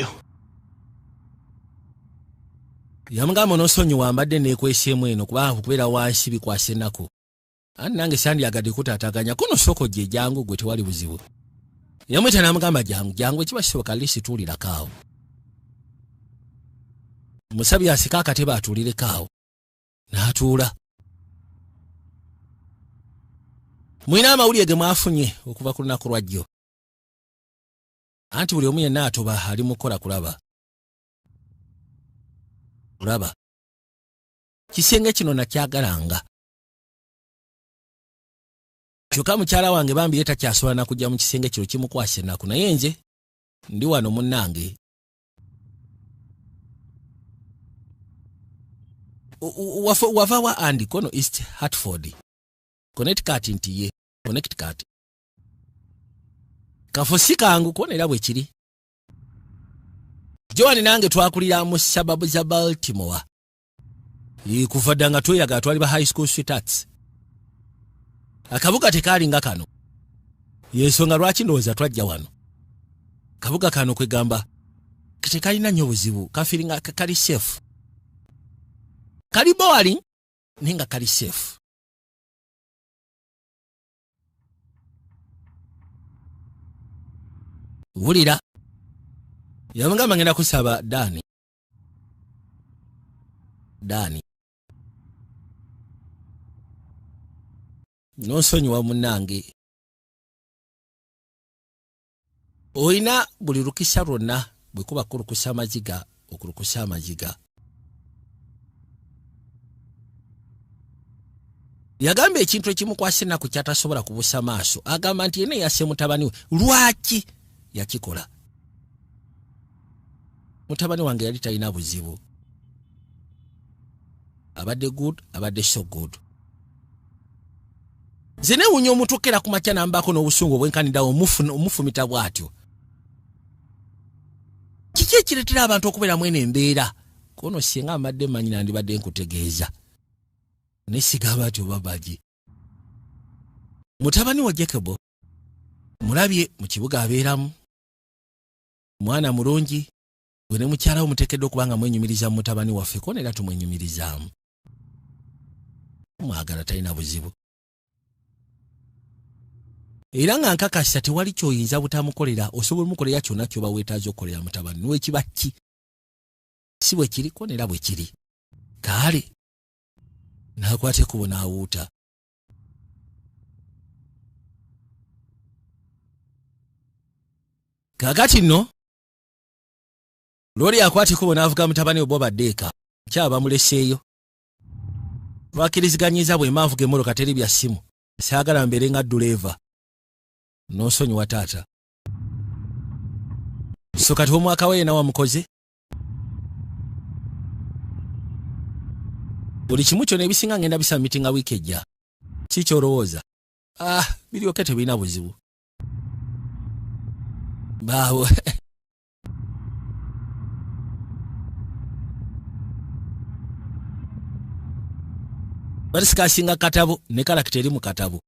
Yamugamba n'osonyiwa wambadde neekweseemu eno kubanga kubeera wansi bikwasa ennaku. Ani nange sandyagadde kutaataaganya kuno soko gye jangu gwe tewali buzibu. Yamuyita n'amugamba jangu ekiba kisoboka liisi tuulirako awo. Musabye asika akatebe atuulireko awo. N'atuula. Mulina amawulire ge mwafunye okuva ku lunaku lwajjo. Anti buli omu yenna atoba ali mu kukola kulaba. Kulaba. Kisenge kino nakyagalanga. Kyokka mukyala wange bambi ye takyasobola na kujja mu kisenge kino kimukwasa ennaku naye nze ndi wano munnange. Wava wa Andy kono East Hartford. Connecticut nti ye. Connecticut. Kafo si kangu kuona era bwe kiri. Joani nange twakulira mu sababu za Baltimore. Kuva dda nga tweyaga twali ba high school sweethearts. Akabuga tekalinga kano. Yensonga lwaki ndowooza twajja wano. Kabuga kano kwegamba tekalina nnyo buzibu kafiringa kali safe. Kali boring ninga kali safe. Wulira. Yamugamba ngenda kusaba Dani. N'osonyiwa munnange. Oyina buli lukisa lwonna bwe kuba kulukusa amaziga okulukusa amaziga. yagamba ekintu ekimukwasa ennaku kyatasobola kubuusa maaso agamba nti yena yasse mutabani we lwaki yakikola. Mutabani wange yali talina buzibu, abadde good, abadde so good. Zene wunye omutokera ku makya nambako n'obusungu obwenkaniddawo omufumita bw'atyo. Kiki ekireetera abantu okubeera mwene embeera? Kono singa amadde manyi nandibadde nkutegeeza. Nesigaba atyo babaji. Mutabani wa Jacob mulabye mu kibuga abeeramu, mwana mulungi, gwe ne mukyala we muteekeddwa okubanga mwenyumiriza mu mutabani waffe, kono era tumwenyumirizaamu. Mwagala talina buzibu. Era nga nkakasa tewali kyoyinza butamukolera, osobola mukolera kyonna ky'oba weetaaze okukolera mutabani niwe kiba ki. Si bwe kiri, kono era bwe kiri. Kale n'akwate kubo n'awuuta. Kaakati nno looli akwate kubo n'avuga mutabani we Boba eka kyaba bamuleseeyo. Bakiriziganyiza bwe maavuga emmoloka teri bya ssimu, saagala mbeere nga duleva. N'osonyiwa taata. So kati omwaka we yena wamukoze. Buli kimu kyonna ebisinga ngenda bisamitinga wiiki ejja. Kiki olowooza? Biryoke tebirina buzibu. Baawo. Barisikasinga katabo ne kalakita eri mu katabo.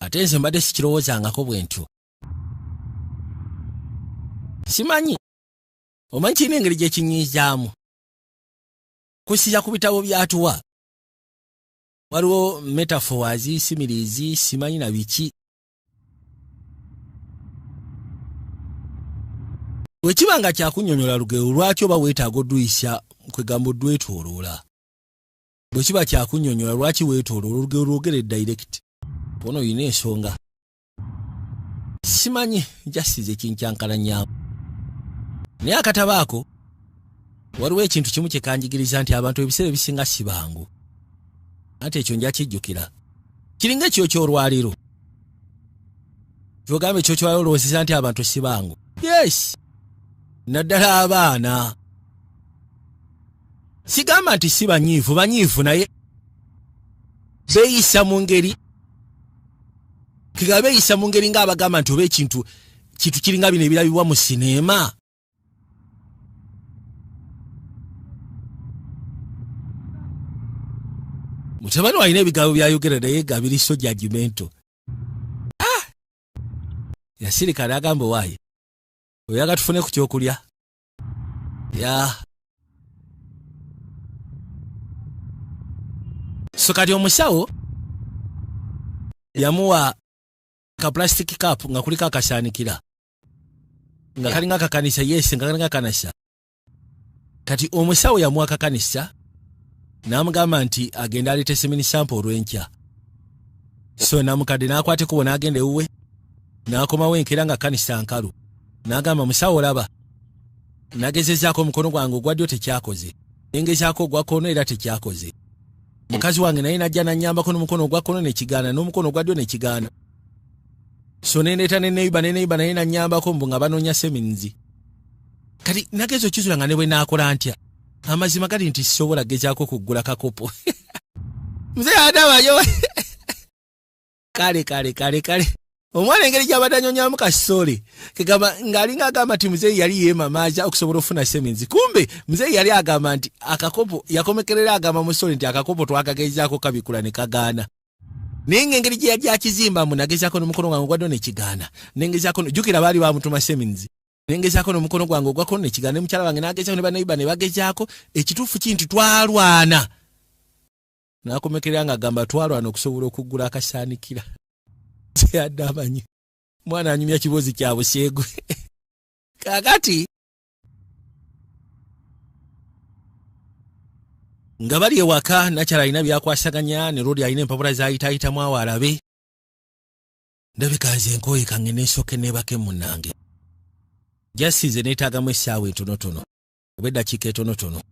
Ate nze mbadde sikirowoozangako bwe ntyo. Simanyi. Omanyi kirina engeri gye kinyiizaamu. Kusiya ku bitabo byatuwa. Waliwo metaphors, similizi, simanyi na biki. Bwe kibanga kyakunnyonnyola lugero lwaki oba weetaaga odduyisa kwegamba oddwetooloola. Bwe kiba kyakunnyonnyola lwaki weetooloola olugero lwogere direct. Ono oyina ensonga. Simanyi jasize kinkyankalanyaamu. Naye akatabo ako waliwo ekintu kimu kye kanjigiriza nti abantu ebiseera ebisinga si bangu. Ate ekyo nja kijjukira. Kiringa ekyo ky'olwaliro. Kyogamba ekyo ky'olwaliro olowoozeza nti abantu si bangu. Yes. Naddala abaana. Sigamba nti si banyiivu naye beeyisa mu ngeri. Kiga beeyisa mu ngeri ng'abagamba nti oba ekintu kiringa bino ebirabibwa mu sineema. Mutabani walina ebigambo byayogera naye nga so judgmental. Yasirika n'agamba waaye oyaga tufune ku kyokulya. So kati omusawo yamuwa ka plastic cup nga kuliko akasaanikira nga kalinga akakanisa. Yes, nga kalinga kanasa. Kati omusawo yamuwa akakanisa n'amugamba nti agenda alete semini sample olw'enkya. So namukadde n'akwate kubo n'agenda ewuwe n'akomawo enkera nga kanisa nkalu. N'agamba musawo olaba, nagezezaako omukono gwange ogwa ddyo tekyakoze, nengezaako ogwa kkono era tekyakoze. Mukazi wange naye najja nannyambako n'omukono ogwa kkono ne kigaana, n'omukono ogwa ddyo ne kigaana. So nendeeta ne neiba naye nannyambako mbu nga banoonya seminzi. Kati nagezo okizula nga ne bwe naakola ntya. Amazima gali nti sisobola gezaako kuggula kakopo. Mzee adabayo. Kale. Omwana engeri gy'abadde annyonnyamu kasooli kegamba ng'alinga agamba nti muzeeyi yali yeemamaaza okusobola okufuna seminzi. Kumbe muzeeyi yali agamba nti akakopo yakomekerera agamba musooli nti akakopo twakagezaako kabikula ne kagaana. Naye ng'engeri gye yajja akizimbamu nagezaako n'omukono gwange ogwa ddyo ne kigaana. Nengezaako jjukira baali bamutuma seminzi. Nengezaako n'omukono gwange ogwa kkono ne kigaana. Ne mukyala wange n'agezaako ne bannayibba ne bagezaako. Ekituufu kinti twalwana. N'akomekerera ng'agamba twalwana okusobola okuggula akasaanikira. Yadde amanyi mwana anyumya kibozi kya buseegu. Kakati nga bali ewaka nakyala alina byakwasaganya ne Lodi alina empapula z'ayitaayitamu awo alabe. Ndabika nze nkooye kange n'esooke neebake munnange. jasize neetaagamu essaawa entonotono oba eddakiika etonotono.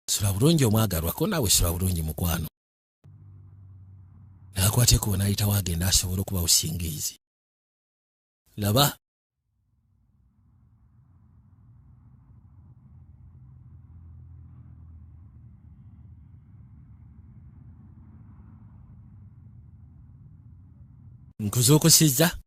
Sula bulungi omwagalwa ko naawe sula bulungi mukwano. Naakwateko n'ayitawo agenda asobola okuba osingiizi. Laba nkuzuukusizza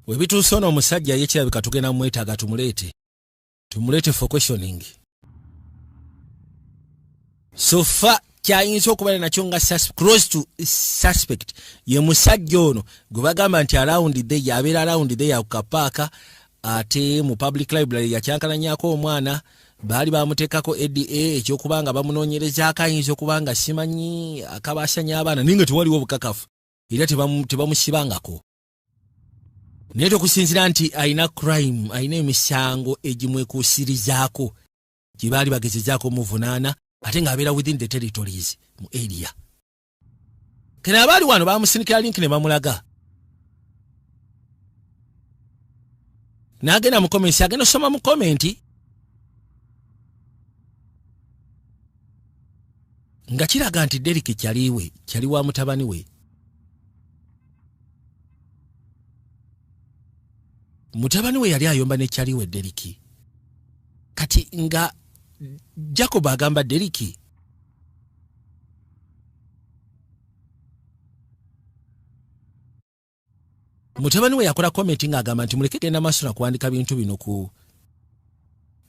we bituuse ono omusajja yekirabika tugenda mumwetaaga tumuleete for questioning. So far kyayinza okuba nakyo nga close to suspect ye musajja ono gwe bagamba nti around the yabeera around the yakukapaaka ate mu public library yakyankalanyako omwana baali bamuteekako ADA ekyokubanga bamunoonyereza akayinza okubanga simanyi akabaasanya abaana naye nga tewaliwo obukakafu era tebamusibangako. Naye tokusinzira nti ayina crime, ayina emisango egimwekuusirizaako gye baali bagezezaako muvunaana ate ng'abeera within the territories mu area. Kene abaali wano bamusinikira linki ne bamulaga. N'agenda mu comments, agenda osoma mu komenti nga kiraga nti Derrick kyali wa mutabani we. Mutabani we yali ayomba ne kyaliwe Derrick. Kati nga Jacob agamba Derrick mutabani we yakola comment nga agamba nti muleke genda masula kuandika bintu bino ku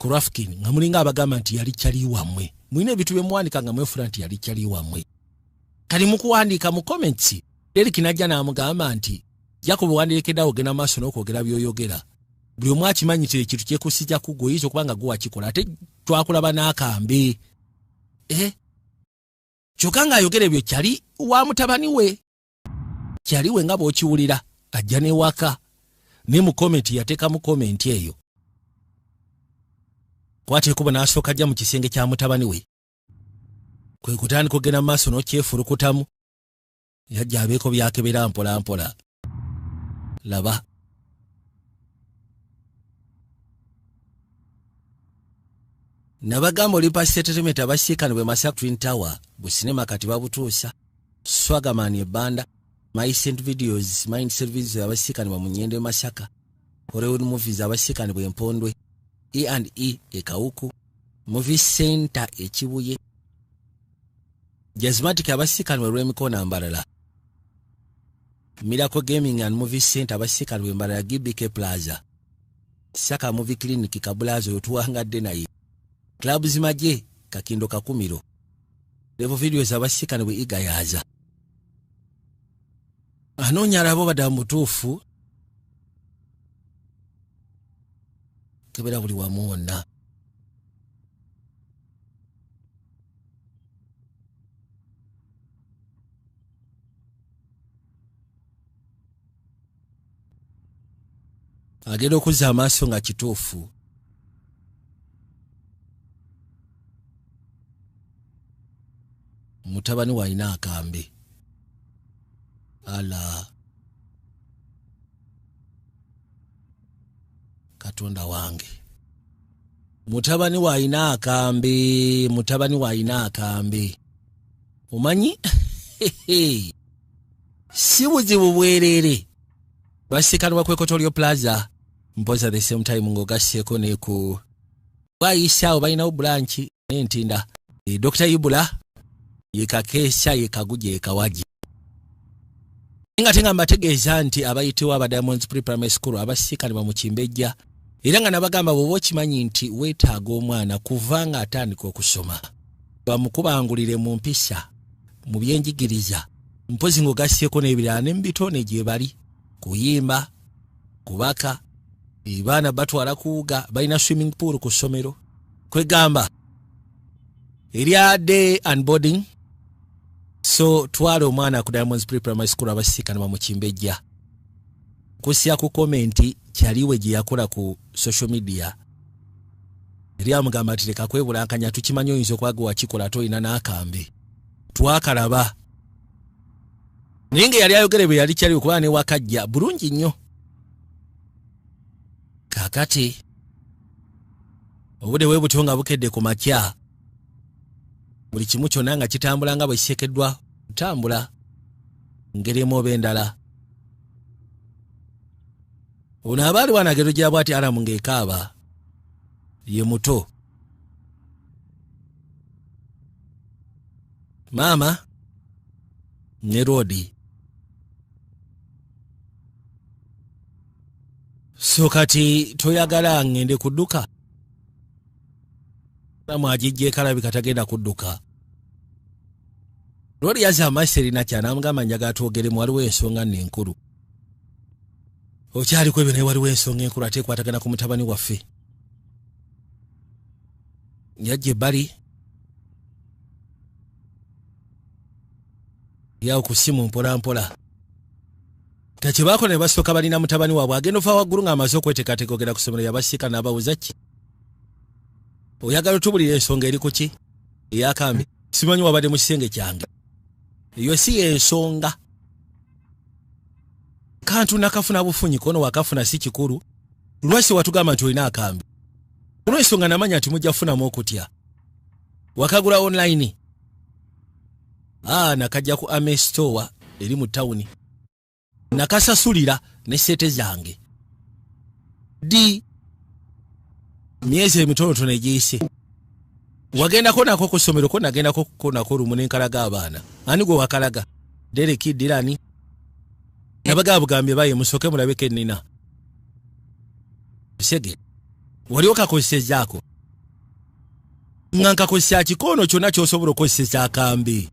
Rafkin nga mulinga abagamba nti yali kyali wamwe. Mwine bitu bye muandika nga mwefula nti yali kyali wamwe. Kali mukuandika mu comments Derrick najja n'amugamba nti Jacob wandirekeddawo genda maaso n'okwogera by'oyogera. Buli omu akimanyi ekintu kyekusijja kugoyiza okubanga gwe wakikola ate twakulaba n'akambe. Kyokka ng'ayogera ebyo kyali wa mutabani we. Kyali we nga bw'okiwulira ajja n'ewaka. Ne mu komenti yateeka mu komenti eyo. Kwateekuba n'asooka ajja mu kisenge kya mutabani we. Kwe kutandika okugenda mu maaso n'okyefulukutamu. Yajja abeeko byakebera mpola mpola. Laba nabagamba oli pasi settlement abasiikani bwe Masaka Twin Tower bu sinema kati babutuusa. Swagaman ebbanda Mindset Videos Mindset Videos abasiikani ba Munyende Masaka. Hollywood Movies abasiikani bwe Mpondwe E&E Ekawuku Movie Center Ekibuye Jazzmatic abasiikani bwe Rwemikona Mbalala Miracle Gaming and Movie Center abasiikani bwe Mbalala GBK Plaza Saka Movie Clinic Kabulazo yotuwangadde naye Club Zimaje Kakindo Kakumiro Level Videos abasiikani bwe Igayaza anoonya alabo badda mutuufu kebera buli wamu wonna. Agenda okuzza amaaso nga kituufu. Mutabani we alina akambe. Ala Katonda wange. Mutabani we alina akambe. Omanyi? Si buzibu bwerere. Basikanwa kw'Equatorial Plaza. Mpoza the same time ng'ogasseeko ne ku bayisaawo balinawo branch n'entinda. Dr. Ibula yekakeesa yekaguje yekawaji. Nga tenga mbategeeza nti abayitibwa aba Diamonds Pre-Primary School abasiikanibwa mu Kimbejja era nga nabagamba bw'oba okimanyi nti weetaaga omwana kuva nga atandika okusoma bamukubangulire mu mpisa mu byenjigiriza mpozi ng'ogasseeko n'ebirala n'embitone gye bali kuyimba kubaka baana batwala kuwuga balina swimming pool ku ssomero kwegamba erya day and boarding. So twala omwana ku Diamonds Pre-Primary School abasiikanibwa mu Kimbejja kusya ku komenti kyaliwe gye yakola ku social media eri amugamba ati leka kwebulankanya tukimanyi oyinza okwaga wakikola toyina n'akambe twakalaba ninge yali ayogere bwe yali kyali okuba ne wakajja bulungi nnyo. Kakati obudde bwe butyo nga bukedde ku makya, buli kimu kyonna nga kitambula nga bwe kiteekeddwa kutambula ngeri emu oba endala. Ono abaali wanagero gya bw'ati alamu ng'ekaaba ye muto. Maama ne Rodi. So kati toyagala ngende kudduka? Alamu agijje kalabika tagenda kudduka. Rodi yazze amaaso erina kyanamugamba njagala twogeremu, waliwo ensonga nenkulu. Okyaliko ebyo naye waliwo ensonga enkulu ate ekwatagana ku mutabani waffe. Yajja ebbali yawo ku ssimu mpolampola. Kati baako ne basooka balina mutabani waabwe agenda ofa waggulu ng'amaze okweteekateeka ogenda ku ssomero, yabasika n'ababuuza ki? Oyagala otubulira ensonga eri ku ki? Eyakambi. Simanyi wabadde mu kisenge kyange. Eyo si ensonga. Kantu nakafuna bufunyi kono wakafuna si kikulu. Lwaki watugamba nti olina akambi? Olwo ensonga namanya nti mujja kufunamu okutya. Wakagula online. Nakajja ku Ame Store eri mu tawuni. Nakasasulira ne sete zange. Myezi emitonotono egiyise. Wagendako nako ku ssomero ko nagendako nako lumu nenkalaga abaana. Ani gwe wakalaga? Dereki Dirani. Nabaga bugambye baye musoke mulabeko ennina. Sege. Wali okakosezaako. Nga nkakozesa kikono kyonna ky'osobola okukozesa akambi.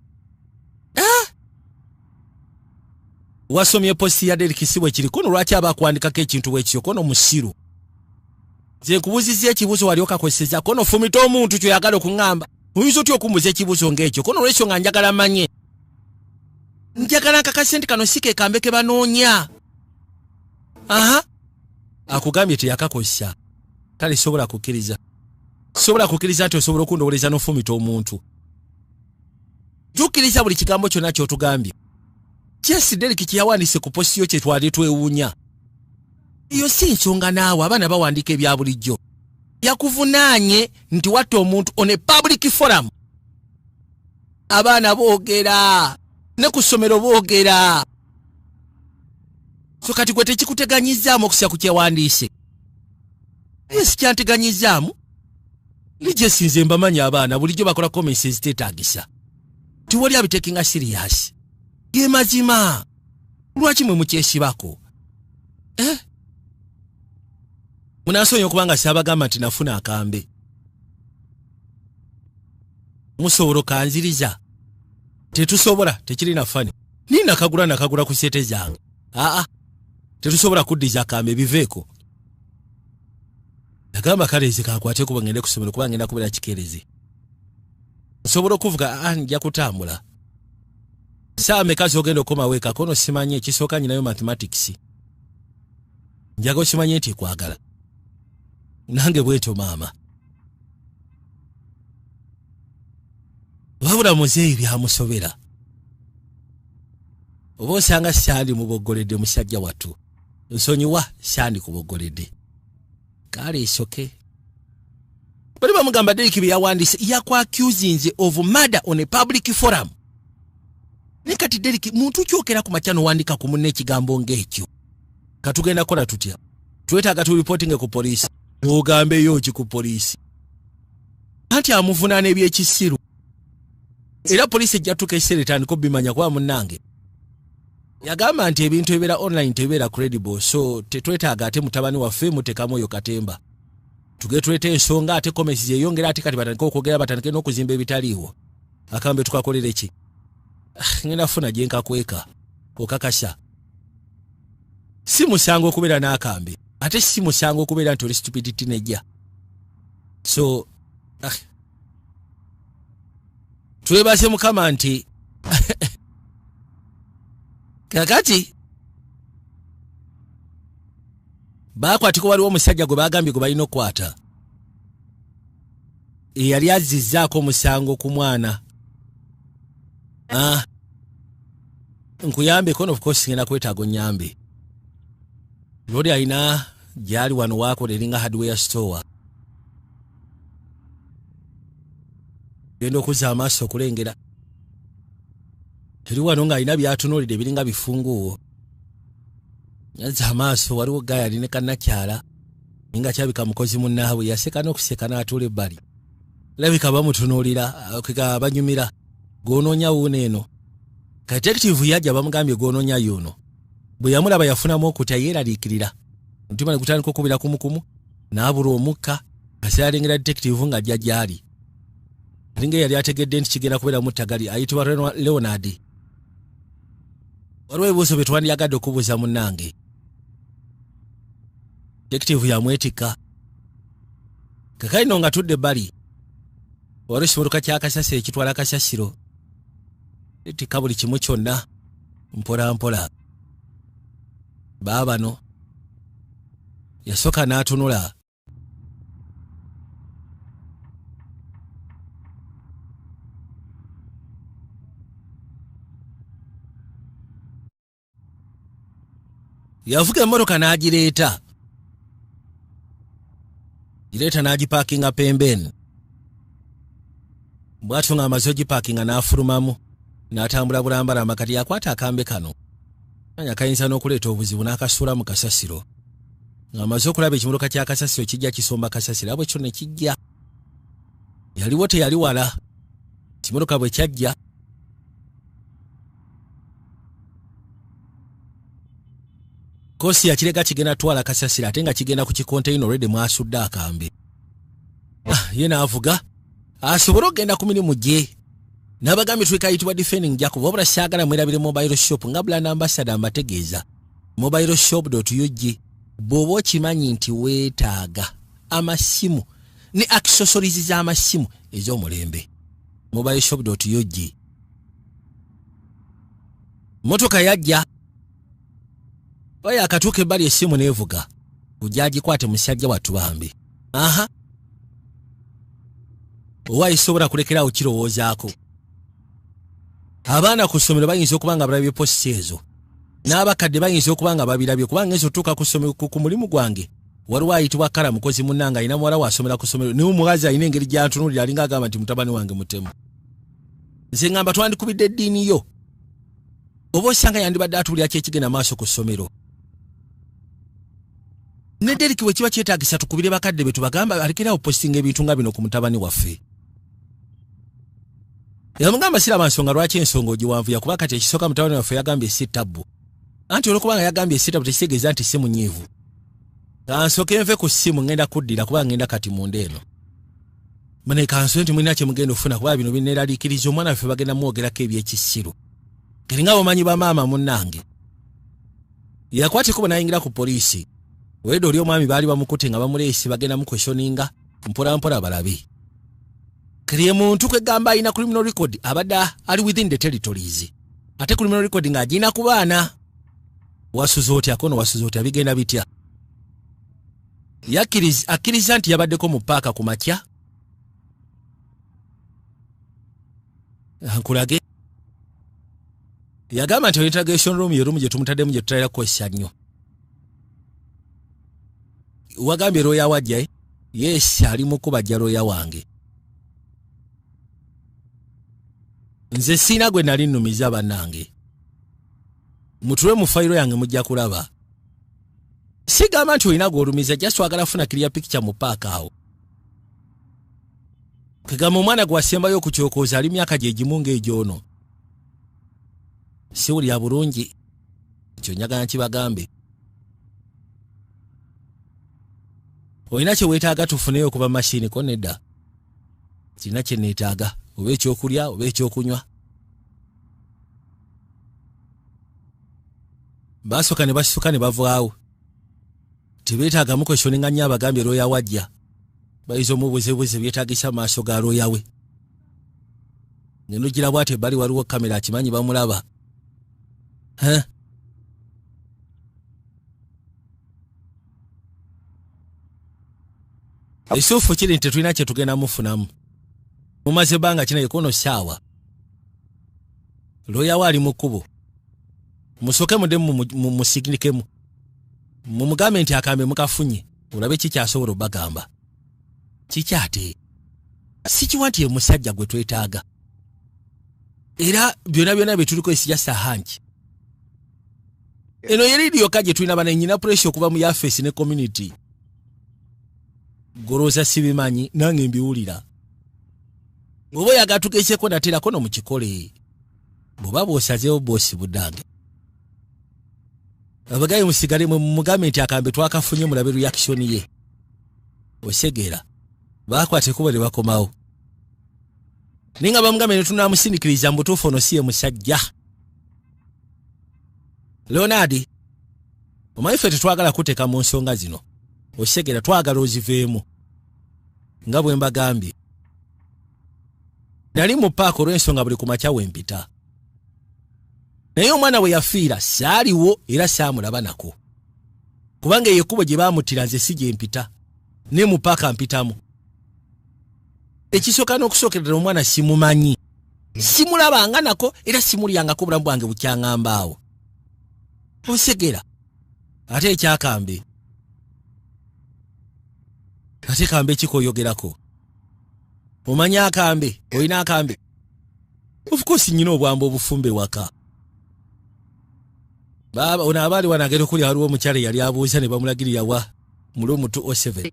Wasomye posti ya Dereki Sibwe kiri kono lwaki abakwandikako ekintu bwekityo kono musiru. Nze nkubuuzizza ekibuuzo wali okakozesa kono fumita omuntu kyoyagala okuŋŋamba. Oyinza otya okumbuuza ekibuuzo ng'ekyo kono olw'ekyo nga njagala manye. Njagala nkakase kano si ke kambe ke banoonya. Akugambye teyakakozesa. Kale sobola kukkiriza. Sobola kukkiriza nti osobola okundowoleza n'ofumita omuntu. Tukkiriza buli kigambo kyonna ky'otugambye. Jesse Dereki kye yawandiise ku posti yo kye twali twewuunya. Iyo si nsonga naawe abaana bawandiika ebya bulijjo. Yakuvunaanye nti watta omuntu on a public forum. Abaana boogera. Ne ku ssomero boogera. So kati gwe tekikuteganyizaamu okusa ku kyewandiise. Esi kyanteganyizaamu. Lijje sinze mbamanya abaana bulijjo bakola comments eziteetaagisa. Tiwali abitekinga serious. Ye mazima. Lwaki mwe mukyesibako? Munasonyiwa okubanga sabagamba nti nafuna akambe. Musobola kanziriza. Tetusobola tekiri nafani. Nina nakagula ku sete zange. Tetusobola kuddiza akambe biveeko. Nagamba kaleezi kakwate kuba ngende ku ssomero kuba ngenda kubeera kikeerezi. Nsobola okuvuga nja kutambula. Saa mekazi ogenda okoma weeka kono simanye ekisooka nyinayo mathematics. Njaga okimanye nti kwagala. Nange bwetyo maama. Wabula muzeeyi byamusobera. Oba osanga Sandi muboggoledde musajja wattu. Nsonyiwa Sandi kuboggoledde. Kale isoke. Bali bamugamba Dereki bye yawandiise yakwaccusing of murder on a public forum. Ne kati Dereki muntu kyokera ku makyano wandika ku munne ekigambo ng'ekyo. Katugenda kola tutya? Twetaaga tu reporting ku police. Ogambe yo ki ku police. Anti amuvunaana ebyekisiru. Era police ejja tukeseretani ko bimanya kwa munnange. Yagamba nti ebintu ebibeera online tebibeera credible, so tetwetaaga ate mutabani waffe mutekamu oyo katemba. Tugetuleta ensonga ate comments yeyongera ate kati batandika okwogera batandike n'okuzimba ebitaliiwo. Akambe tukakolera ki? Ngenda funa gye nkakweka okakasa. Si musango okubeera n'akambe ate si musango okubeera nti oli stupidity nejja. So twebaase Mukama nti kakati bakwatiko waliwo omusajja gwe bagambye gwe balina okukwata. Eyali azizzaako omusango ku mwana. nkuyambe kono of course ngena kwetaaga nnyambe. Lodi alina gyali wano waakola eringa hardware store. Genda okuzza amaaso okulengera. Eri wano ng'alina byatunuulidde biringa bifunguwo. Yazza amaaso waliwo gaya aline kannakyala. Nga kyabika mukozi munnaabwe yaseka n'okuseka n'atuula ebbali. Labika bamutunuulira banyumira. Gw'onoonya wuuno eno. Detective yajja bamugambye gw'onoonya yuno. Bwe yamulaba yafunamu okutya yeeraliikirira. Omutima ne gutandika okubira kumukumu n'abula omukka kaseera alengera detective ng'ajja gy'ali. Alinga yali ategedde nti kigenda kubeera muttagali ayitibwa Leonard. Waliwo ebibuuzo bye twandiyagadde okubuuza munnange. Detective yamwetikka. Kakalino nga tudde ebbali. Waliwo ekimotoka kya kasasiro ekitwala akasasiro. Etikka buli kimu kyonna mpola mpola. Baabano yasooka n'atunula. Yavuga emmotoka n'agireeta. Gireeta n'agipaakinga pembeni. Bw'atyo ng'amaze ogipaakinga n'afulumamu. N'atambula bulambalamba kati yakwata akambe kano. Anya kayinza n'okuleeta obuzibu n'akasuula mu kasasiro. Ng'amaze okulaba ekimotoka kya kasasiro kijja kisomba kasasiro abwe kyo ne kijja. Yaliwo teyali wala. Ekimotoka bwe kyajja. Kosi yakirega kigenda twala kasasiro ate nga kigenda ku kikonteyina already mwasudde akambe. Ye n'avuga. Asobola okugenda ku mirimu gye. N'abagambye twekayitibwa Defending Jacob wabula kyagala mwerabire mobile shop nga brand ambassador amategeeza. mobileshop.ug bw'oba okimanyi nti weetaaga amasimu ne accessories z'amasimu ez'omulembe. mobileshop.ug. Motoka yajja. Oya akatuuka ebbali essimu n'evuga. Kujja agikwate musajja wattu bambi. Aha. Owayisobola kulekerawo kirowoozaako. Abaana ku ssomero bayinza okuba nga balabye posti ezo. N'abakadde bayinza okuba nga babirabye kubanga ezo tuuka ku ssomero ku mulimu gwange. Waliwo ayitibwa Kala mukozi munnanga alina muwala wasomera ku ssomero. Niwe mukazi alina engeri gy'antunuulira alinga agamba nti mutabani wange mutemu. Nze ngamba twandikubidde eddiini yo. Oba osanga yandibadde atuulira ki ekigenda maaso ku ssomero. Ne Derek bwe kiba kyetaagisa tukubire bakadde be tubagamba alekerawo postinga ebintu nga bino ku mutabani waffe. Yamugamba siraba nsonga lwaki ensonga ogiwanvuya kuba kati ekisooka mutabani waffe yagambye si ttabbu. Anti olwokubanga yagambye si ttabbu tekitegeeza nti si munyiivu. Kansooke nve ku ssimu ngenda kuddira kuba ngenda kati munda eno. Mane kansoke nti mulina kye mugenda ofuna kuba bino bineeraliikiriza omwana waffe bagenda mwogerako ebyekisiru. Keringa bamanyi ba maama munnange. Yakwateko banayingira ku poliisi. Wedo oli omwami baali bamukutte nga bamuleesi bagenda mu questioninga mpola mpola balabe. Kiriye muntu kwegamba alina criminal record abadde ali within the territories. Ate criminal record nga agina ku baana. Wasuzooti akono wasuzooti abigenda bitya. Akkiriza nti yabaddeko mu paaka ku makya. Nkulage. Yagamba nti interrogation room yerumu gye tumutaddemu gye tutayira kwesya nnyo. Wagambye looya wajja yes ali mu kubajja looya wange. Nze sina gwe nali nnumiza bannange. Mutule mu fayiro yange mujja kulaba. Sigamba nti olina gw'olumiza just wagala funa clear picture mu paaka awo. Kagamba omwana gwe wasembayo okukyokooza ali myaka gye gimu ng'egyono. Siwulira bulungi. Ekyo njagala nkibagambe. Olina kye weetaaga tufuneyo okuva mashini ko nedda. Sina kye neetaaga oba ekyokulya oba ekyokunywa. Basooka ne basituka ne bavaawo. Tebeetaaga mu questioninga nnyo abagambye looya wajja. Bayiza omubuzebuze byetaagisa maaso ga looya we. Ngendo gira bwate bali waliwo kamera akimanyi bamulaba. Isufu kiri nti tulina kye tugenda mufunamu. Mumaze banga kino ekono saawa. Looya we ali mu kkubo. musoke mudde musiginikemu mumugambe nti akambe mukafunye olabe kikyasobola obagamba kikyate sikiwa nti ye musajja gwe twetaaga era byonna bye tuliko esijja sahanki eno yeri lyoka gye tulina bananyina pressure okuva mu yafesi ne community goroza sibimanyi nange mbiwulira oba yagatukeseko naterako no mukikole bwoba bwosazeewo boosi budange abagayi musigale mugambe nti akambe twakafunye mulabe reaction ye osegera bakwate kuba ne bakomawo ninga bamugambe ne tunamusindikiriza mbutuufu ono siye musajja Leonardi omaife tetwagala kuteeka mu nsonga zino osegera twagala oziveemu nga bwe mbagambye nali mu paaka olw'ensonga buli ku makya wempita naye omwana we yafiira saaliwo era saamulaba nako kubanga eyekubo gye baamutira nze si gye mpita ne mu paaka mpitamu ekisooka n'okusookerera omwana simumanyi simulabanga nako era simulyangako obulamu bwange bukyaŋŋambaawo osegera ate ekyakambe ate kambe kikoyogerako omanyi akambe olina akambe of course nyina obwamba obufumbe waka baba ono abaali wanagera okuli waliwo omukyala yali abuuza ne bamulagirira wa mulumu 207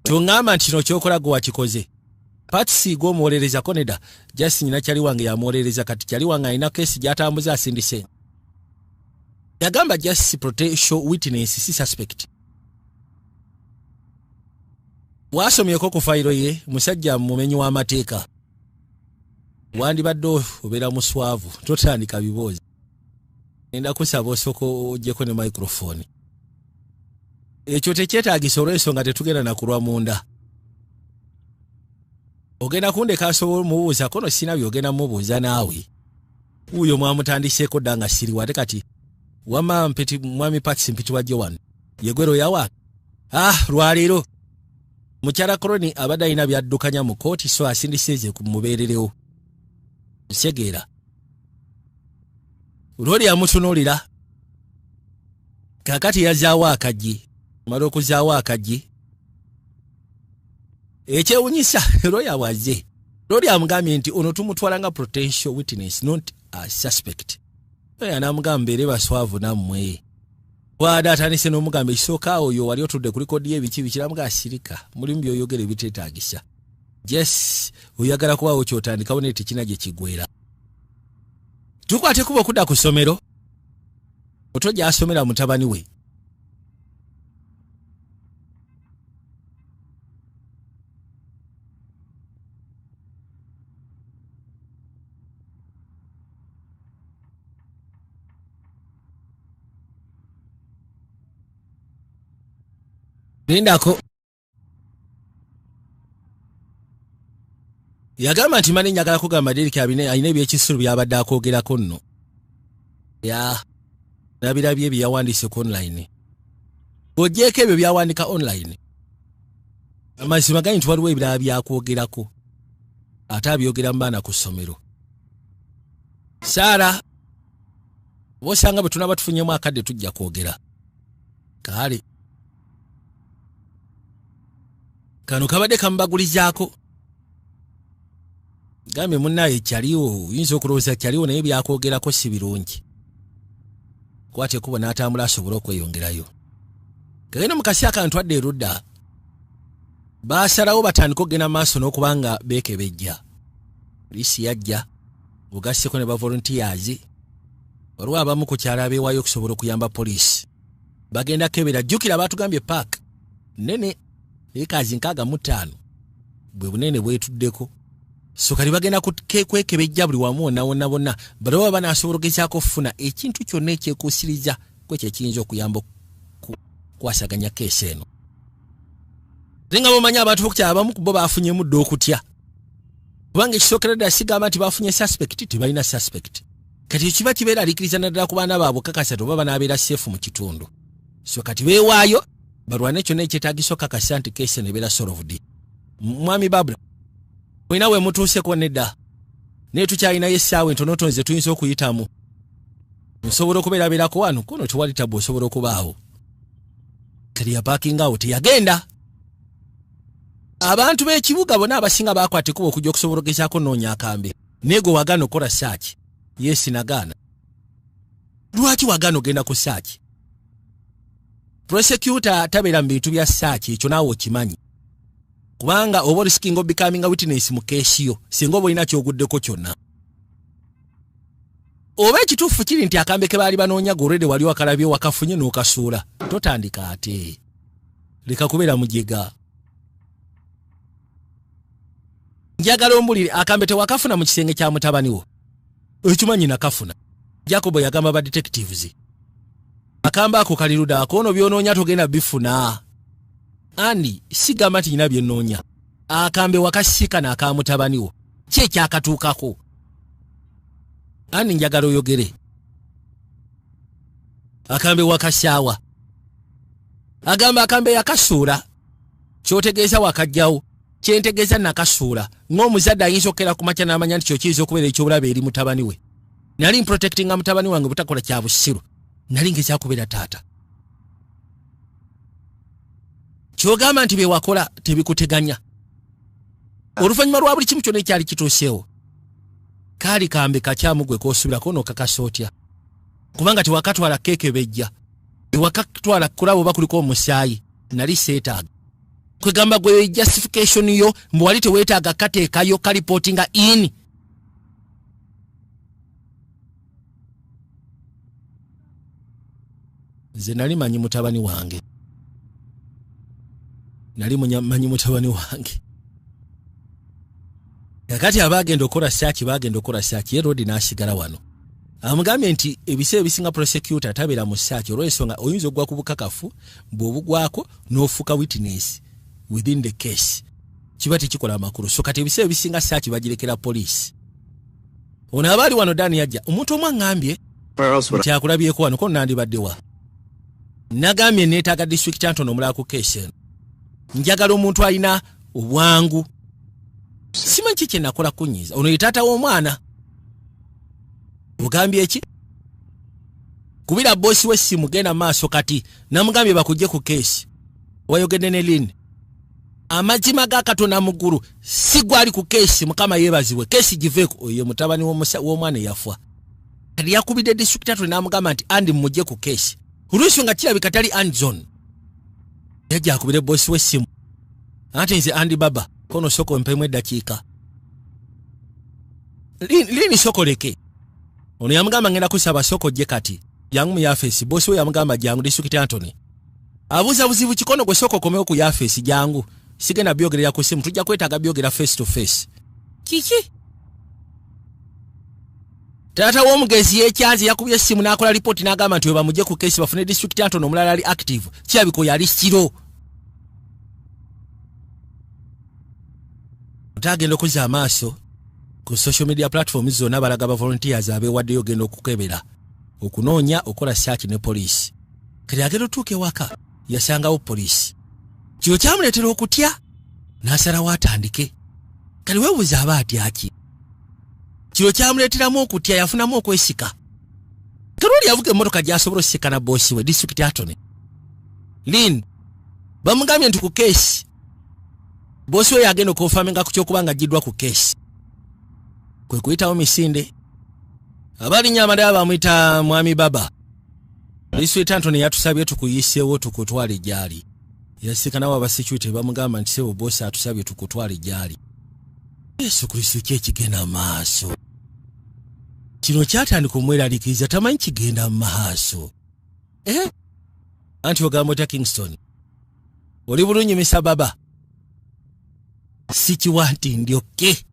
tungamba nti kino kyokola gwe wakikoze patisi gw'omuwolereza koneda jasi nyina kyali wange yamuwolereza kati kyali wange alina kesi gy'atambuza asindise yagamba just potential witness si suspect wasomyeko ku fayiro ye musajja mumenyi w'amateeka wandibadde obeera muswavu totandika biboozi enda kusaba osoko ojjeko ne microphone ekyo tekyetaagisa olw'ensonga tetugenda nakulwa munda ogenda kundeka asobola mubuuza kono sina byogenda mubuuza naawe wuyo mwamutandiseeko dda nga siriwa ate kati wama mpiti mwami Patsi mpiti wa Joan yegwero yawa lwaleero mukyala Kroni abadde alina byaddukanya mu kooti so asindiseze ku mubeererewo segera lwoli yamutunuulira kakati yazaawo akaggi mala okuzaawo akaggi ekyewunyisa lwoli awaze lwoli amugambye nti ono tumutwala nga potential witness not a suspect anamugamba mbeere baswavu nammwe wada atandise n'omugamba ekisooka oyo wali otudde ku likodi y'ebiki bikiramuga asirika mulimu by'oyogera ebiteetaagisa yes oyagala kubaawo kyotandikawo naye tekina gye kigwera tukwate kuba okudda ku ssomero oto gy'asomera mutabani we lindako yagamba nti mani njagala kugamba Derek alina ebyekisulu byabadde akwogerako nno nabirabye ebyawandiise ku online ogyeko ebyo byawandika online amazima gani nti waliwo ebirala byakwogerako ate abyogera mu baana ku ssomero Saara bosanga bwe tunaba tufunyemu akadde tujja kwogera kale kano kabadde kambagulizaako gambe munnaye kyaliwo yinza okulowooza kyaliwo naye byakwogerako si birungi kwate kuba n'atambula asobole okweyongerayo kagenda mu kasi akantu adde erudda baasalawo batandika okugenda maaso n'okubanga beekebejja poliisi yajja bugasseko ne bavolunteers waliwo abamu ku kyalo abeewaayo okusobola okuyamba poliisi bagenda kebera jjukira baatugambye paaka nene ekazi 65 bwe bunene bwetuddeko so kali bagenda kwekebejja buli wamu wonna bonna balawo banaasobola okugezaako okufuna ekintu kyonna ekyekuusiriza kwekyo ekiyinza okuyamba kwasaganya keesi eno ate nga bomanyi abantu bokukyala abamu ku bo baafunyemu dda okutya kubanga ekisookera ddala sigamba nti baafunye suspect tebalina suspect kati ekiba kibeeraliikiriza naddala ku baana baabwe kakasa oba banaabeera seefu mu kitundu so kati beewaayo balwane kyonna ekyetaagisa okakasa nti keesi eno ebeera solved mwami Babula olina we mutuuseko nedda naye tukyalinayo essaawa entonotono ze tuyinza okuyitamu nsobola okubeerabeerako wano kono tewali tabu osobola okubaawo kali ya parking out yagenda abantu b'ekibuga bonna abasinga bakwata ekkubo okujja okusobola okugezaako noonya akambe neego wagaana okola saaki yesi nagaana lwaki wagaana ogenda ku saaki prosecutor tabeera mu bintu bya saaki ekyo naawe okimanyi kubanga oba risking of becoming a witness mu keesi yo singa oba olina kyoguddeko kyonna oba ekituufu kiri nti akambe ke baali banoonya golwede wali wakalabye wakafunye n'okasuula totandika ate leka kubeera mujega njagala ombulire akambe tewakafuna mu kisenge kya mutabani wo ekimanyi nakafuna Jacobo yagamba ba detectives akamba ako kaliruda akono byonoonya togenda bifuna ani sigamba nti nyina byennoonya akambe wakasika n'akamutabani wo kye kyakatuukako ani njagala oyogere akambe wakasyawa agamba akambe yakasuula kyotegeeza wakajjawo kyentegeeza nakasuula ng'omuzadde ayinza okukera ku makya n'amanya nti kyo kiyinza okubeera ekyobulabe eri mutabani we nali mprotectinga mutabani wange butakola kya busiru nali ngezyakubeera taata kyogamba nti bewakola tebikuteganya oluvannyuma lwa buli kimu kyonna ekyali kituuseewo kaali kambe kakyamugwe koosubirako n'okakasa otya kubanga tewakatwala keeke bejja tewakatwala kulaba oba kuliko omusaayi nali seetaaga kwegamba gwe justification yo mbu wali teweetaaga kateekayo kalipotinga in nze nali manyi mutabani wange nali manyi mutabani wange kakati abagenda okola saaki ye Rodi n'asigala wano amugambye nti ebiseera ebisinga prosecutor tabeera mu saaki olw'ensonga oyinza okugwa ku bukakafu bw'obugwako n'ofuuka witness within the case kiba tekikola amakulu so kati ebiseera ebisinga saaki bagirekera poliisi ono abaali wano Dani yajja omuntu omu aŋŋambye nti akulabyeko wano kono nandibaddewa nagambye neetaaga district Anton omulala ku keesi eno njagala omuntu alina obwangu simanyi kiki nakola kunyiza ono ye taata w'omwana ogambye eki kubira boosi w'essimu genda maaso kati namugambye bakujje ku keesi wayogedde ne Lynn amazima ga Katonda muggulu si gwali ku keesi mukama yeebazibwe keesi giveeko oyo mutabani w'omwana eyafwa kati yakubidde district Anton n'amugamba nti andi mujje ku keesi olw'ensonga kirabika tali andzone yajja akubire boosi w'essimu ate nze andi baba kono soko mpemu eddakiika lini soko leke ono yamugamba ngenda kusaba soko gye kati jangu mu yafeesi boosi we yamugamba jangu district Anthony abuuza buzibu kikono gwe soko komeo ku yafeesi jangu sigenda byogerera ku simu tujja kwetaaga byogera face to face kiki taata w'omugezi y'ekyanzi yakubye essimu n'akola lipooti n'agamba nti we bamujje ku keesi bafune district Anthony omulala ali active kirabika yali kiro otagenda okuza amaaso ku social media platforms zonna balaga ba volunteers abeewaddeyo ogenda okukebera okunoonya okola saaki ne poliisi kati agenda otuuka ewaka yasangawo poliisi kyo kyamuleetera okutya n'asalawo atandike kati weebuuza aba atyaki kyo kyamuleeteramu okutya yafunamu okwesika kaloli yavuga emmotoka gy'asobola osika na boosi we district Anthony Lynn bamugambye nti ku keesi boosi we yagenda okufaminga ku kyokubanga ajjiddwa ku keesi kwe kuyitawo misinde abalinnya amadala bamuyita mwami baba district Anthony yatusabye tukuyiseewo tukutwale gyali yasikanawo abasecurity bamugamba nti sebo boosi atusabye tukutwale gyali Yesu Kristo kyekigenda maaso kino kyatandika omweraliikiriza tamanyi kigenda maaso anti ogamba otya Kingston oli bulunyumisa baba sikiwa nti ndyoke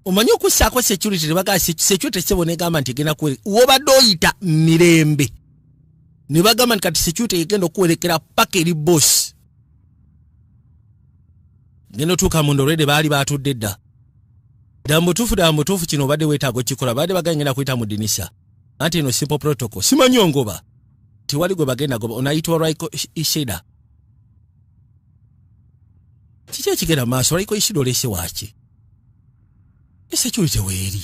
omanyi okussaako security tebagaa security sebo negamba nti egenda kuwere wobadde oyita mirembe ne bagamba nti kati security egenda okuwerekera paka eri boss ngeno tuuka mu ndolwede baali baatudde dda dambutuufu kino obadde weetaaga kikola badde bagenda kuyita mu dinisa anti eno simple protocol simanyi ongoba tiwali gwe bagenda goba onayitwa Raiko Ishida kiki ekigenda maaso Raiko Ishida olese waaki security weeri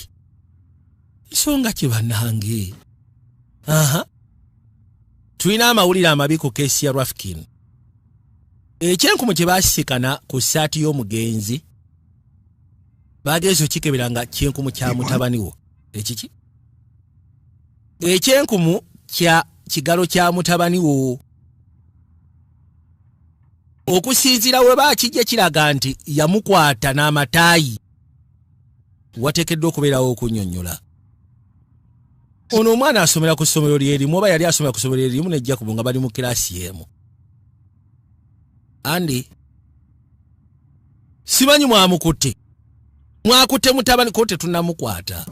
isonga kibannange tulina amawulire amabi ku keesi ya Rafkin. Ekyenkumu kye baasikana ku ssaati y'omugenzi bagezo kikebera nga kyenkumu kya mutabani wo. Ekiki? Ekyenkumu kya kigalo kya mutabani wo. Okusinziira we baakijja kiraga nti yamukwata n'amataayi. Wateekeddwa okubeerawo okunnyonnyola. Ono omwana asomera ku ssomero lyerimu oba yali asomera ku ssomero lyerimu ne Jacob nga bali mu kiraasi emu. Andi simanyi mwamukutte. Mwakutte mutabani ko tetunnamukwata.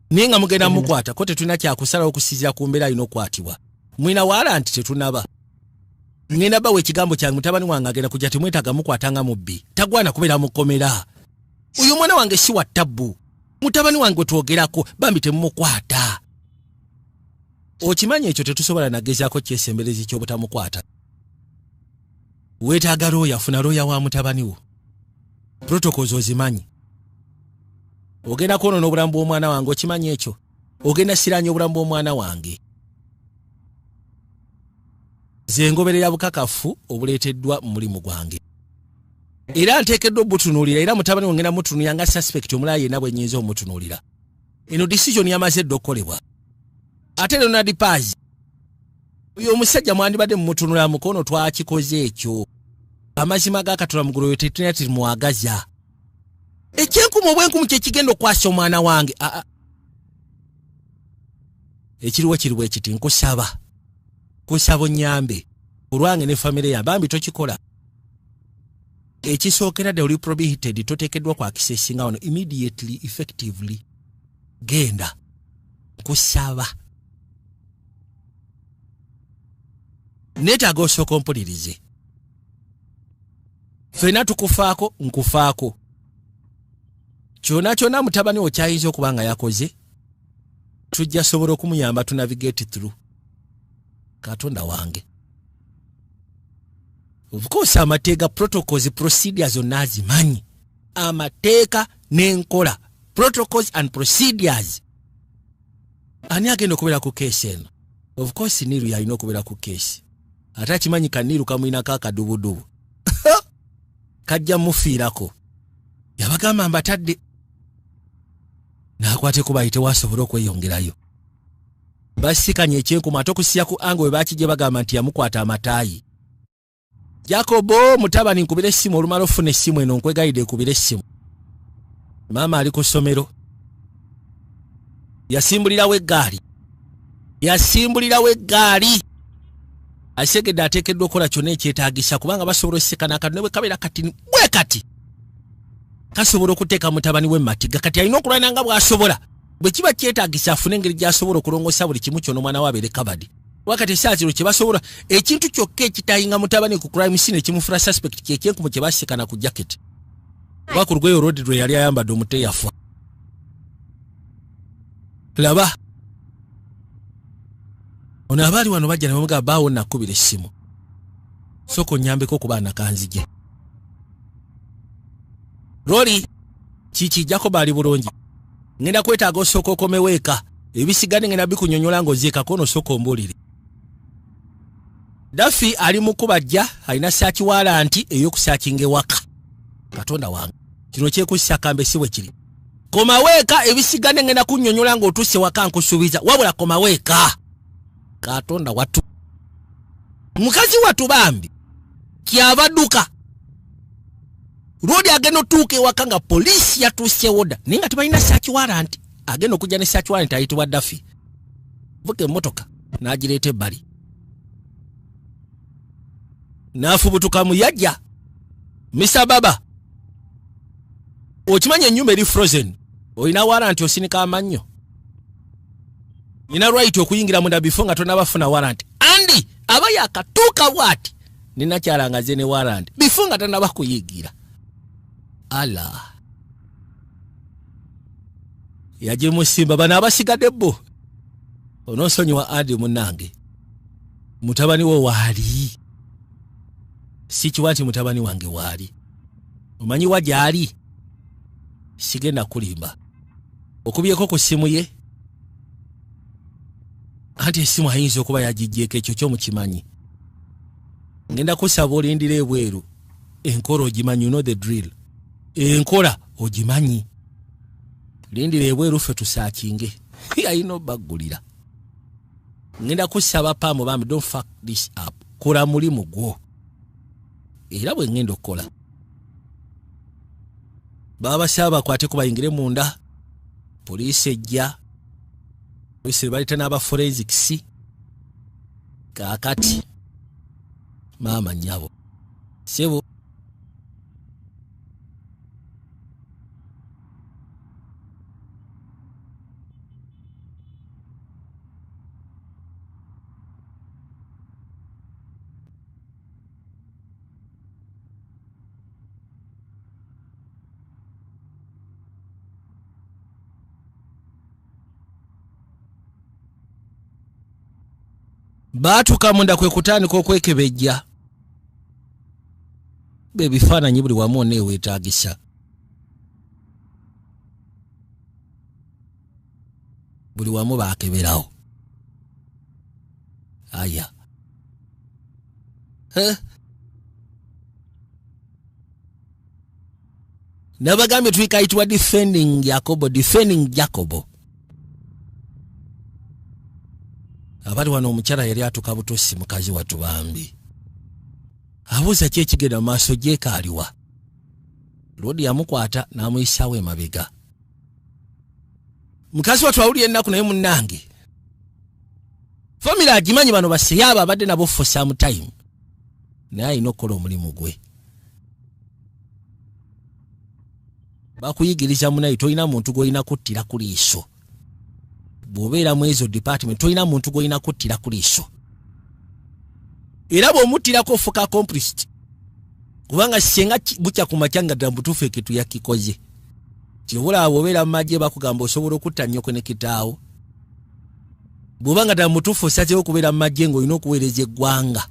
Naye nga mugenda mukwata ko tetulina kyakusalawo okusinziira ku mbeera alina okukwatibwa. Mwina waranti tetunnaba. Ngenda bawe ekigambo kyange mutabani wange agenda kujja temwetaaga mukwatanga mubbi. Tagwana kubeera mukomera. Uyu mwana wange si wa tabbu. Mutabani wange twogerako bambi temumukwata. Okimanyi ekyo tetusobola nagezaako kyesemberezi ky'obutamukwata. Weetaaga looya, afuna looya wa mutabani wo. Protocols ozimanyi. Ogenda kwonoona obulamu bw'omwana wange, okimanyi ekyo. Ogenda siraanya obulamu bw'omwana wange. Ze ngoberera bukakafu obuleeteddwa mu mulimu gwange. Era nteekeddwa obutunuulira era mutabani wo ngenda mutunuulira nga suspect omulala yenna bwe nnyinza omutunuulira. Eno decision yamaze dda okukolebwa. Ate Leonard Paz uyo omusajja mwandibadde mumutunula mukono twakikoze ekyo. Amazima g'akatula mu ggulu tetulina timwagaza. Ekyenkumu obwenkumu kye kigenda okwasa omwana wange. Ekiriwo ekiti nkusaba. Kusaba onnyambe. Olwange ne famire ya bambi tokikola. Ekisookera ddala oli prohibited toteekeddwa kwakisa esinga wano immediately effectively. Genda. Nkusaba. Neetaaga osooka ompulirize. Ffenna tukufaako nkufaako. Kyonna mutabani wo kyayinza okuba nga yakoze tujja sobola okumuyamba tu navigate through. Katonda wange. Of course amateeka protocols procedures zonna azimanyi. Amateeka n'enkola protocols and procedures. Ani agenda okubeera ku keesi eno? Of course Niru yalina okubeera ku keesi. Ate akimanyi Kaniru kamuyinako akadubudubu. Kajja mufiirako. Yabagamba mbatadde. N'akwateko bayite wasobola okweyongerayo. Basikanye ekyenkumu ate okusiya ku ango we baakijje bagamba nti yamukwata amataayi. Jacobo mutabani nkubira essimu olumala ofuna essimu eno nkwegayidde ekubira essimu. Maama ali ku ssomero. Yasimbulirawo eggaali. Asegedde ateekeddwa okukola kyonna ekyetaagisa kubanga basobola okusekana akatu ne bwe kabeera kati bwe kati. Kasobola okuteeka mutabani we matiga kati alina okulwana nga bw'asobola. Bwe kiba kyetaagisa afune engeri gy'asobola okulongoosa buli kimu kyonna omwana we abeere kabadi. Wakati essaawa zino kye basobola ekintu kyokka ekitayinga mutabani ku crime scene ekimufuna suspect kye kyenkumu kye basikana ku jacket. Kuba ku lugoye olw'oddi lwe yali ayambadde omuteeyafu. Laba. Ono abaali wano bajja ne bamugamba baawo nakubira essimu. Sooka onnyambeko okuba nakanzige. Rory, kiki Jacob ali bulungi. Ngenda kwetaaga osooka okomewo eka. Ebisigane ngenda bikunyonnyola ng'oziikako ono sooka ombuulire. Daffy ali mu kubajja alina saaki waalanti ey'okusaakinga ewaka. Katonda wange. Kino kyekussa akambe si bwe kiri. Komawo eka ebisigane ngenda kunnyonnyola ng'otuuse waka nkusuubiza. Wabula komawo eka. Katonda watu. Mukazi watu bambi. Kyabadduka. Road agenda otuuka ewaka nga poliisi yatuuseewo dda. Naye nga tebalina saaki waalanti. Agenda okujja ne saaki waalanti ayitibwa Daffy. Vuga emmotoka n'agireeta ebbali. N'afubutuka mu yajja. Mr. Baba. Okimanyi ennyumba eri frozen. Olina waalanti osinika amannyo. Nina right okuyingira munda before nga tonabafuna warrant. Andi aba yakatuuka wati. Nina kyalangaze ne warrant before nga tanabakuyigira. Ala. Yaje musimba bana abasigadde bo. Onosonyiwa Andi munange. Mutabani wo waali. Si kiwati mutabani wange waali. Omanyi wajali. Sigenda kulimba. Okubyeko ku simu ye. anti esimu ayinza okuba yagijjeeko ekyo kyomukimanyi. Ngenda kusaba olindira ebweru enkola ogimanyi, you know the drill. Enkola ogimanyi, lindira ebweru ffe tusaakinge ayina obbagulira. Ngenda kusaba paamu bambi don't fuck this up, kola mulimu gwo era bwe ngenda okukola baba basaba bakwate ku bayingire munda. Poliisi ejja, poliisi balita n'aba forensics kaakati maama nnyabo sebo. Baatuka munda kwe kutandika okwekebejja. Bebifaananyi buli wamu neweetaagisa. Buli wamu baakeberawo. Aya. Nabagambye twikayitibwa defending Jacobo. Abali wano omukyala yali atuka butosi mukazi watu bambi. Abuuza ki ekigenda maaso gye kaaliwa. Lodi yamukwata n'amuyisaawo emabega. Mukazi watu awulira ennaku naye munnange. Family agimanyi bano baseyaba abadde nabo for some time. Naye alina okukola omulimu gwe. Bakuyigiriza munayi tolina muntu gw'olina kuttira ku liiso. Bw'obeera mu ezo department tolina muntu gw'olina kuttira ku liiso. Era bw'omuttirako ofuka accomplished. Kubanga senga bukya ku makya nga ddala mutuufu ekintu yakikoze. Kyobula bw'obeera mu magye bakugamba osobola okutta nnyoko ne kitaawo. Bw'obanga ddala mutuufu osazeewo okubeera mu magye ng'olina okuweereza eggwanga.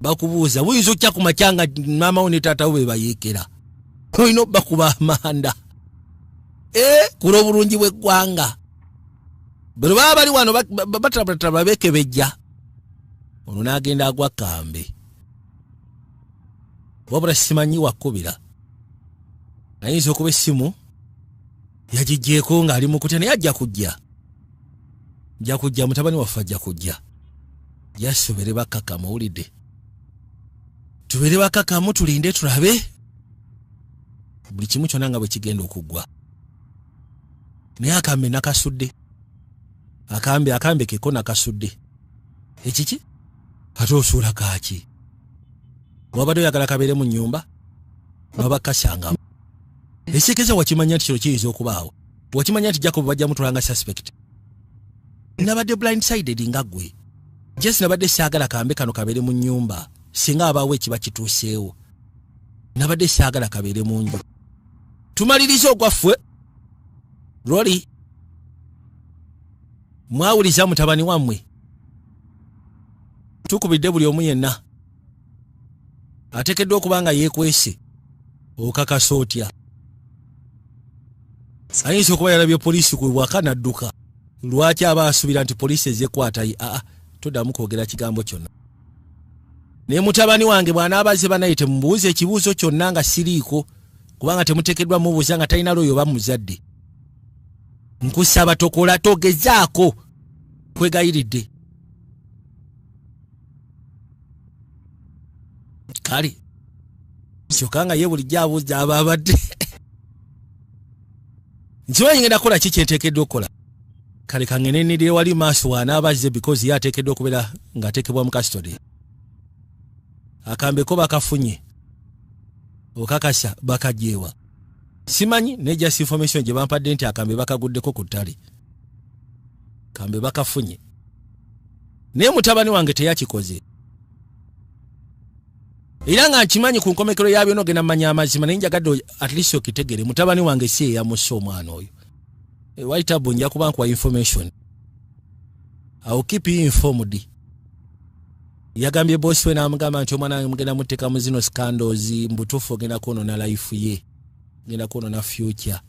Bakubuuza buyinza okukya ku makya nga maama wo ne taata wo be bayeekera. Olina obbakuba amanda. Kula obulungi bw'eggwanga. Bwe baba bali wano batabata bekebejja. Ono n'agenda agwa kambe. Wabula simanyi wakubira. Ayinza okuba essimu yagijjeeko ng'ali mu kutya naye ajja kujja. Ajja kujja, mutabani waffe ajja kujja. Yasobere bakakamu, owulidde? Tubeere bakakamu tulinde tulabe. Buli kimu kyonna nga bwe kigenda okuggwa. Naye akambe nakasudde. Akambe keko nakasudde. Ekiki? Ate osuula kaaki. Wabadde oyagala kabeere mu nnyumba? Baba kasanga. Esekeza wakimanya nti kino kiyinza okubaawo. Wakimanya nti Jacob bajja mutulanga suspect. Nabadde blindsided nga ggwe. Just nabadde saagala kambe kano kabeere mu nnyumba. Singa abaawo ekiba kituuseewo. Nabadde saagala kabeere mu nju. Tumalirize ogwaffe. Loli. Mwawuliza mutabani wammwe. Tukubidde buli omu yenna. Ateekeddwa okuba nga yeekwese. Okakasa otya. Ayinza okuba yalabye poliisi ku bwaka n'adduka. Lwaki aba asubira nti poliisi ezzekwata ye? Toddamu kwogera kigambo kyonna. Naye mutabani wange bw'anaabaze banaye temubuuze ekibuuzo kyonna nga siriiko, kubanga temuteekeddwa mubuuza nga talina lwoyo oba muzadde. Nkusaba tokola togezaako. Kwegayiridde. Kale. Kyokanga ye bulijjo abuuza aba abadde. Nkimanyi ngenda kukola ki kyenteekeddwa okukola. Kale kangenenire wali maaso wanaabazze because ye ateekeddwa okubeera ng'ateekebwa mu custody. Akambeko bakafunye. Okakasa bakajeewa. Simanyi ne just information gye bampadde nti akambe bakaguddeko ku ttale. Kambe bakafunye. Naye mutabani wange teyakikoze. Era nga nkimanyi ku nkomekero yabyo n'ogenda mmanya amazima naye njagadde at least okitegere mutabani wange si ye yamusse omwana oyo. Waitabu nja kuba nkuwa information. I will keep you informed. Yagambye boss we n'amugamba nti omwana mugenda muteeka mu zino scandals mbutuufu ogenda kwonoona life ye. Ngenda kwonoona future.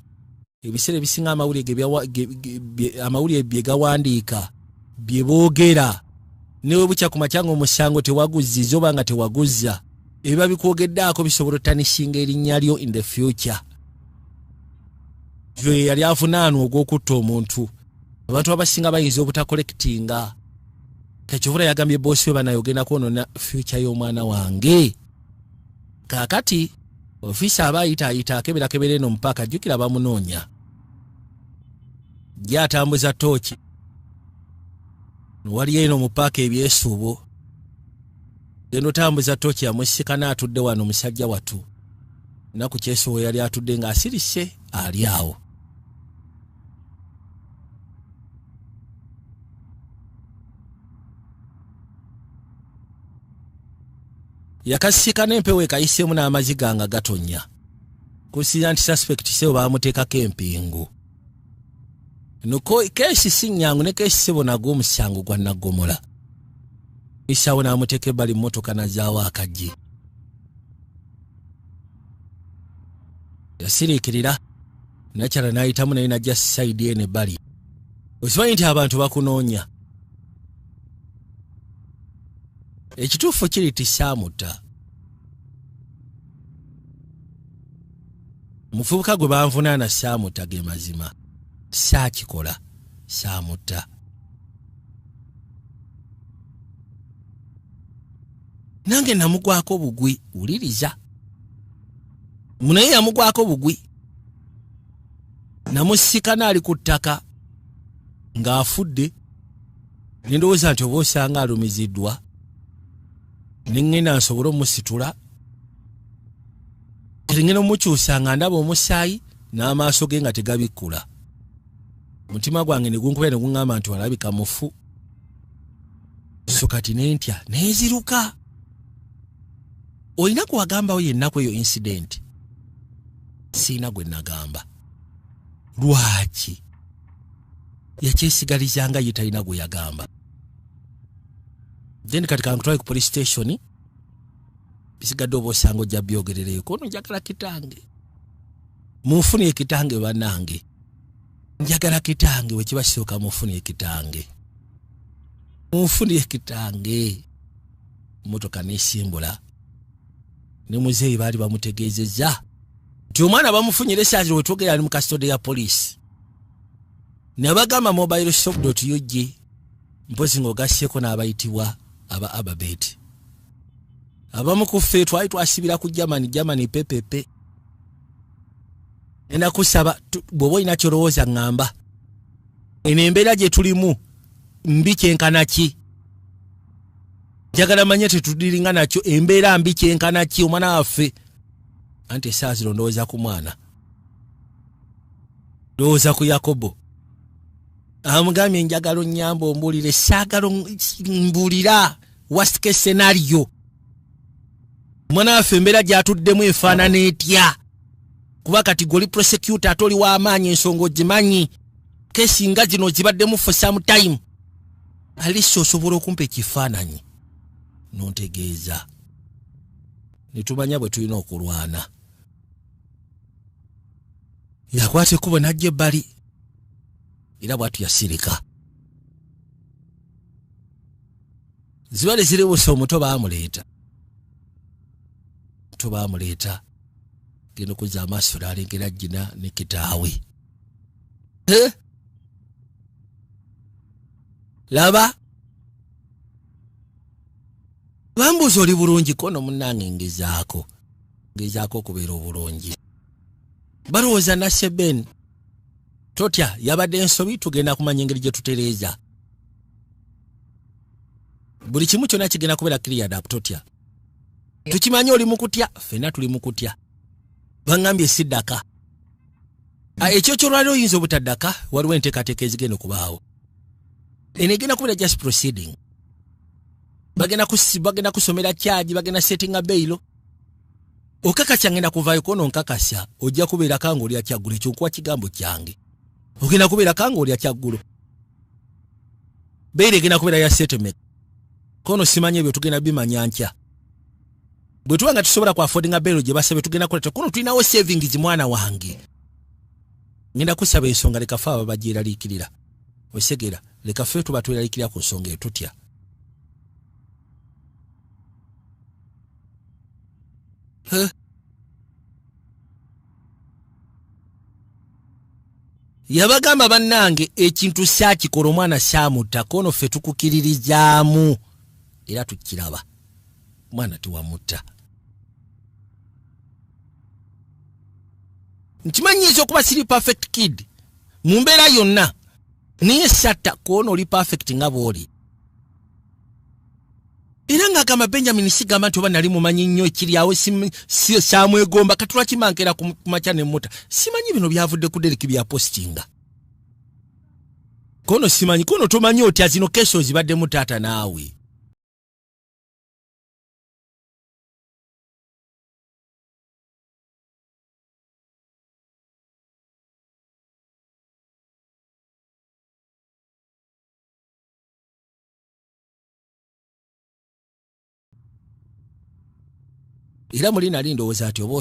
Ebiseera ebisinga amawulire bye gawandiika bye boogera newe bukya ku makya ng'omusango tewaguzizza oba nga tewaguzza ebiba bikwogeddaako bisobola ottanishinga erinnya lyo in the future. Ye yali avunaanwa ogw'okutta omuntu. Abantu abasinga bayinza obutakolekitinga. Kekivula yagambye boosi we banaye ogenda kwonoona future y'omwana wange. Kaakati ofiisa aba ayita akeberakebera eno mu paaka ajjukira bamunoonya. Ye atambuza tooki. Wali eno mu paaka ebyesuubo. Genda otambuza tooki yamusikana atudde wano omusajja watu. Naku kyesuubo yali atudde ng'asirise ali awo. Yakasikana empewo ekayiseemu n'amaziga nga gatonya. Kusinza nti suspect sebo baamuteekako empingu. Nuko keesi si nnyangu ne keesi sebo nagwo omusango gwa Naggomola. Isaawo n'amuteeka ebbali mmotoka nazaawo akaggi. Yasiriikirira nakyala n'ayitamu naye najja sayidi eno ebbali. Okimanyi nti abantu bakunoonya. Ekituufu kiri ti saamutta. Omuvubuka gwe banvunaana saamutta ge mazima. Saakikola saamutta. Nange namugwako bugwi wuliriza. Munaye yamugwako bugwi. Namusikana ali ku ttaka ng'afudde. Nindowooza nti oba osanga alumiziddwa. Ningena nsobola omusitula. Ngena omukyusa nga ndaba omusaayi n'amaaso ge nga tegabikkula. Mutima gwange ne gunkuba ne guŋŋamba nti walabika mufu. So kati nentya neeziruka. Olina kuwagambawo yennaku eyo incident. Siina gwe nagamba. Lwaki? Yakyesigalizanga ye talina gwe yagamba. Then kati kankutwale ku police station. Bisigadde oba osanga ojja byogerereyo. Kono njagala kitange. Munfunire kitange bannange. Njagala kitange wekibasooka munfunire kitange. Munfunire kitange. Mmotoka n'esimbula. Ne muzeeyi baali bamutegeezezza nti omwana bamufunyira essaazi lwe twogera ali mu kasitode ya poliisi. Ne bagamba mobileshop.ug mpozi ng'ogasseeko n'abayitibwa aba Ababet. Abamu ku ffe twali twasibira ku Germany pepepe. Enda kusaba bw'oba olina kyolowooza ŋŋamba. Eno embeera gye tulimu mbi kyenkana ki? Njagala manye tetudiringa nakyo embeera mbi kyenkana ki omwana waffe. Anti essaazi ndowooza ku mwana. Ndowooza ku Yakobo. Amugambye njagala onnyamba ombuulire saagala mbuulira worst case scenario. Omwana waffe embeera gy'atuddemu efaanana etya? Kuba kati goli prosecutor ate oli w'amaanyi ensonga ogimanyi. Keesi nga zino zibaddemu for some time. Alisi osobola okumpa ekifaananyi. Nontegeeza. Netumanya bwe tulina okulwana. Yakwata ekkubo n'ajja ebbali. Era bw'atu yasirika. Zibale ziri busa omuto baamuleeta. Omuto baamuleeta. Genda okuzza amaaso n'alengera jjina ne kitaawe. Laba. Bambuza oli bulungi kono munnange ngezaako. Ngezaako okubeera obulungi. Balowooza nasse Ben. Totya yabadde ensobi tugenda kumanya engeri gye tutereeza. Buli kimu kyonna kigenda kubeera cleared up totya. Tukimanye oli mu kutya, ffenna tuli mu kutya. Bangambye siddaka. Ekyo kyolwali oyinza obutaddaka waliwo enteekateeka ezigenda okubaawo. Eno egenda kubeera just proceeding. Bagenda kusomera charge, bagenda settinga bailo. Okakasya ngenda kuvaayo kono nkakasya ojja kubeera kanga oli akyaggulo ekyo nkuwa kigambo kyange. Ogenda kubeera kanga oli akyaggulo. Bailo egenda kubeera ya settlement. Kono simanye ebyo tugenda bimanya nkya. Bwe tuba nga tusobola ku affordinga bailo gye basabye tugenda kuleta kono tulinawo savings mwana wange. Ngenda kusaba ensonga leka fa ababagyeraliikirira. Osegera leka ffe tuba tweralikira ku nsonga etutya. Yabagamba bannange ekintu kyakikola omwana kyamutta kono ffe tukukiririzaamu era tukiraba mwana tiwamutta. Nkimanyiiza okuba siri perfect kid mu mbeera yonna naye satta kono oli perfect nga bw'oli. Era ng'agamba Benjamin sigamba nti oba nali mumanyi nnyo ekiryawo kyamwegomba katula kimankera ku makya n'emmota. Simanyi bino byavudde ku Derek bya postinga. Kono simanyi kono tomanyi otya zino keso zibaddemu taata naawe. Era muli nali ndowooza ati oba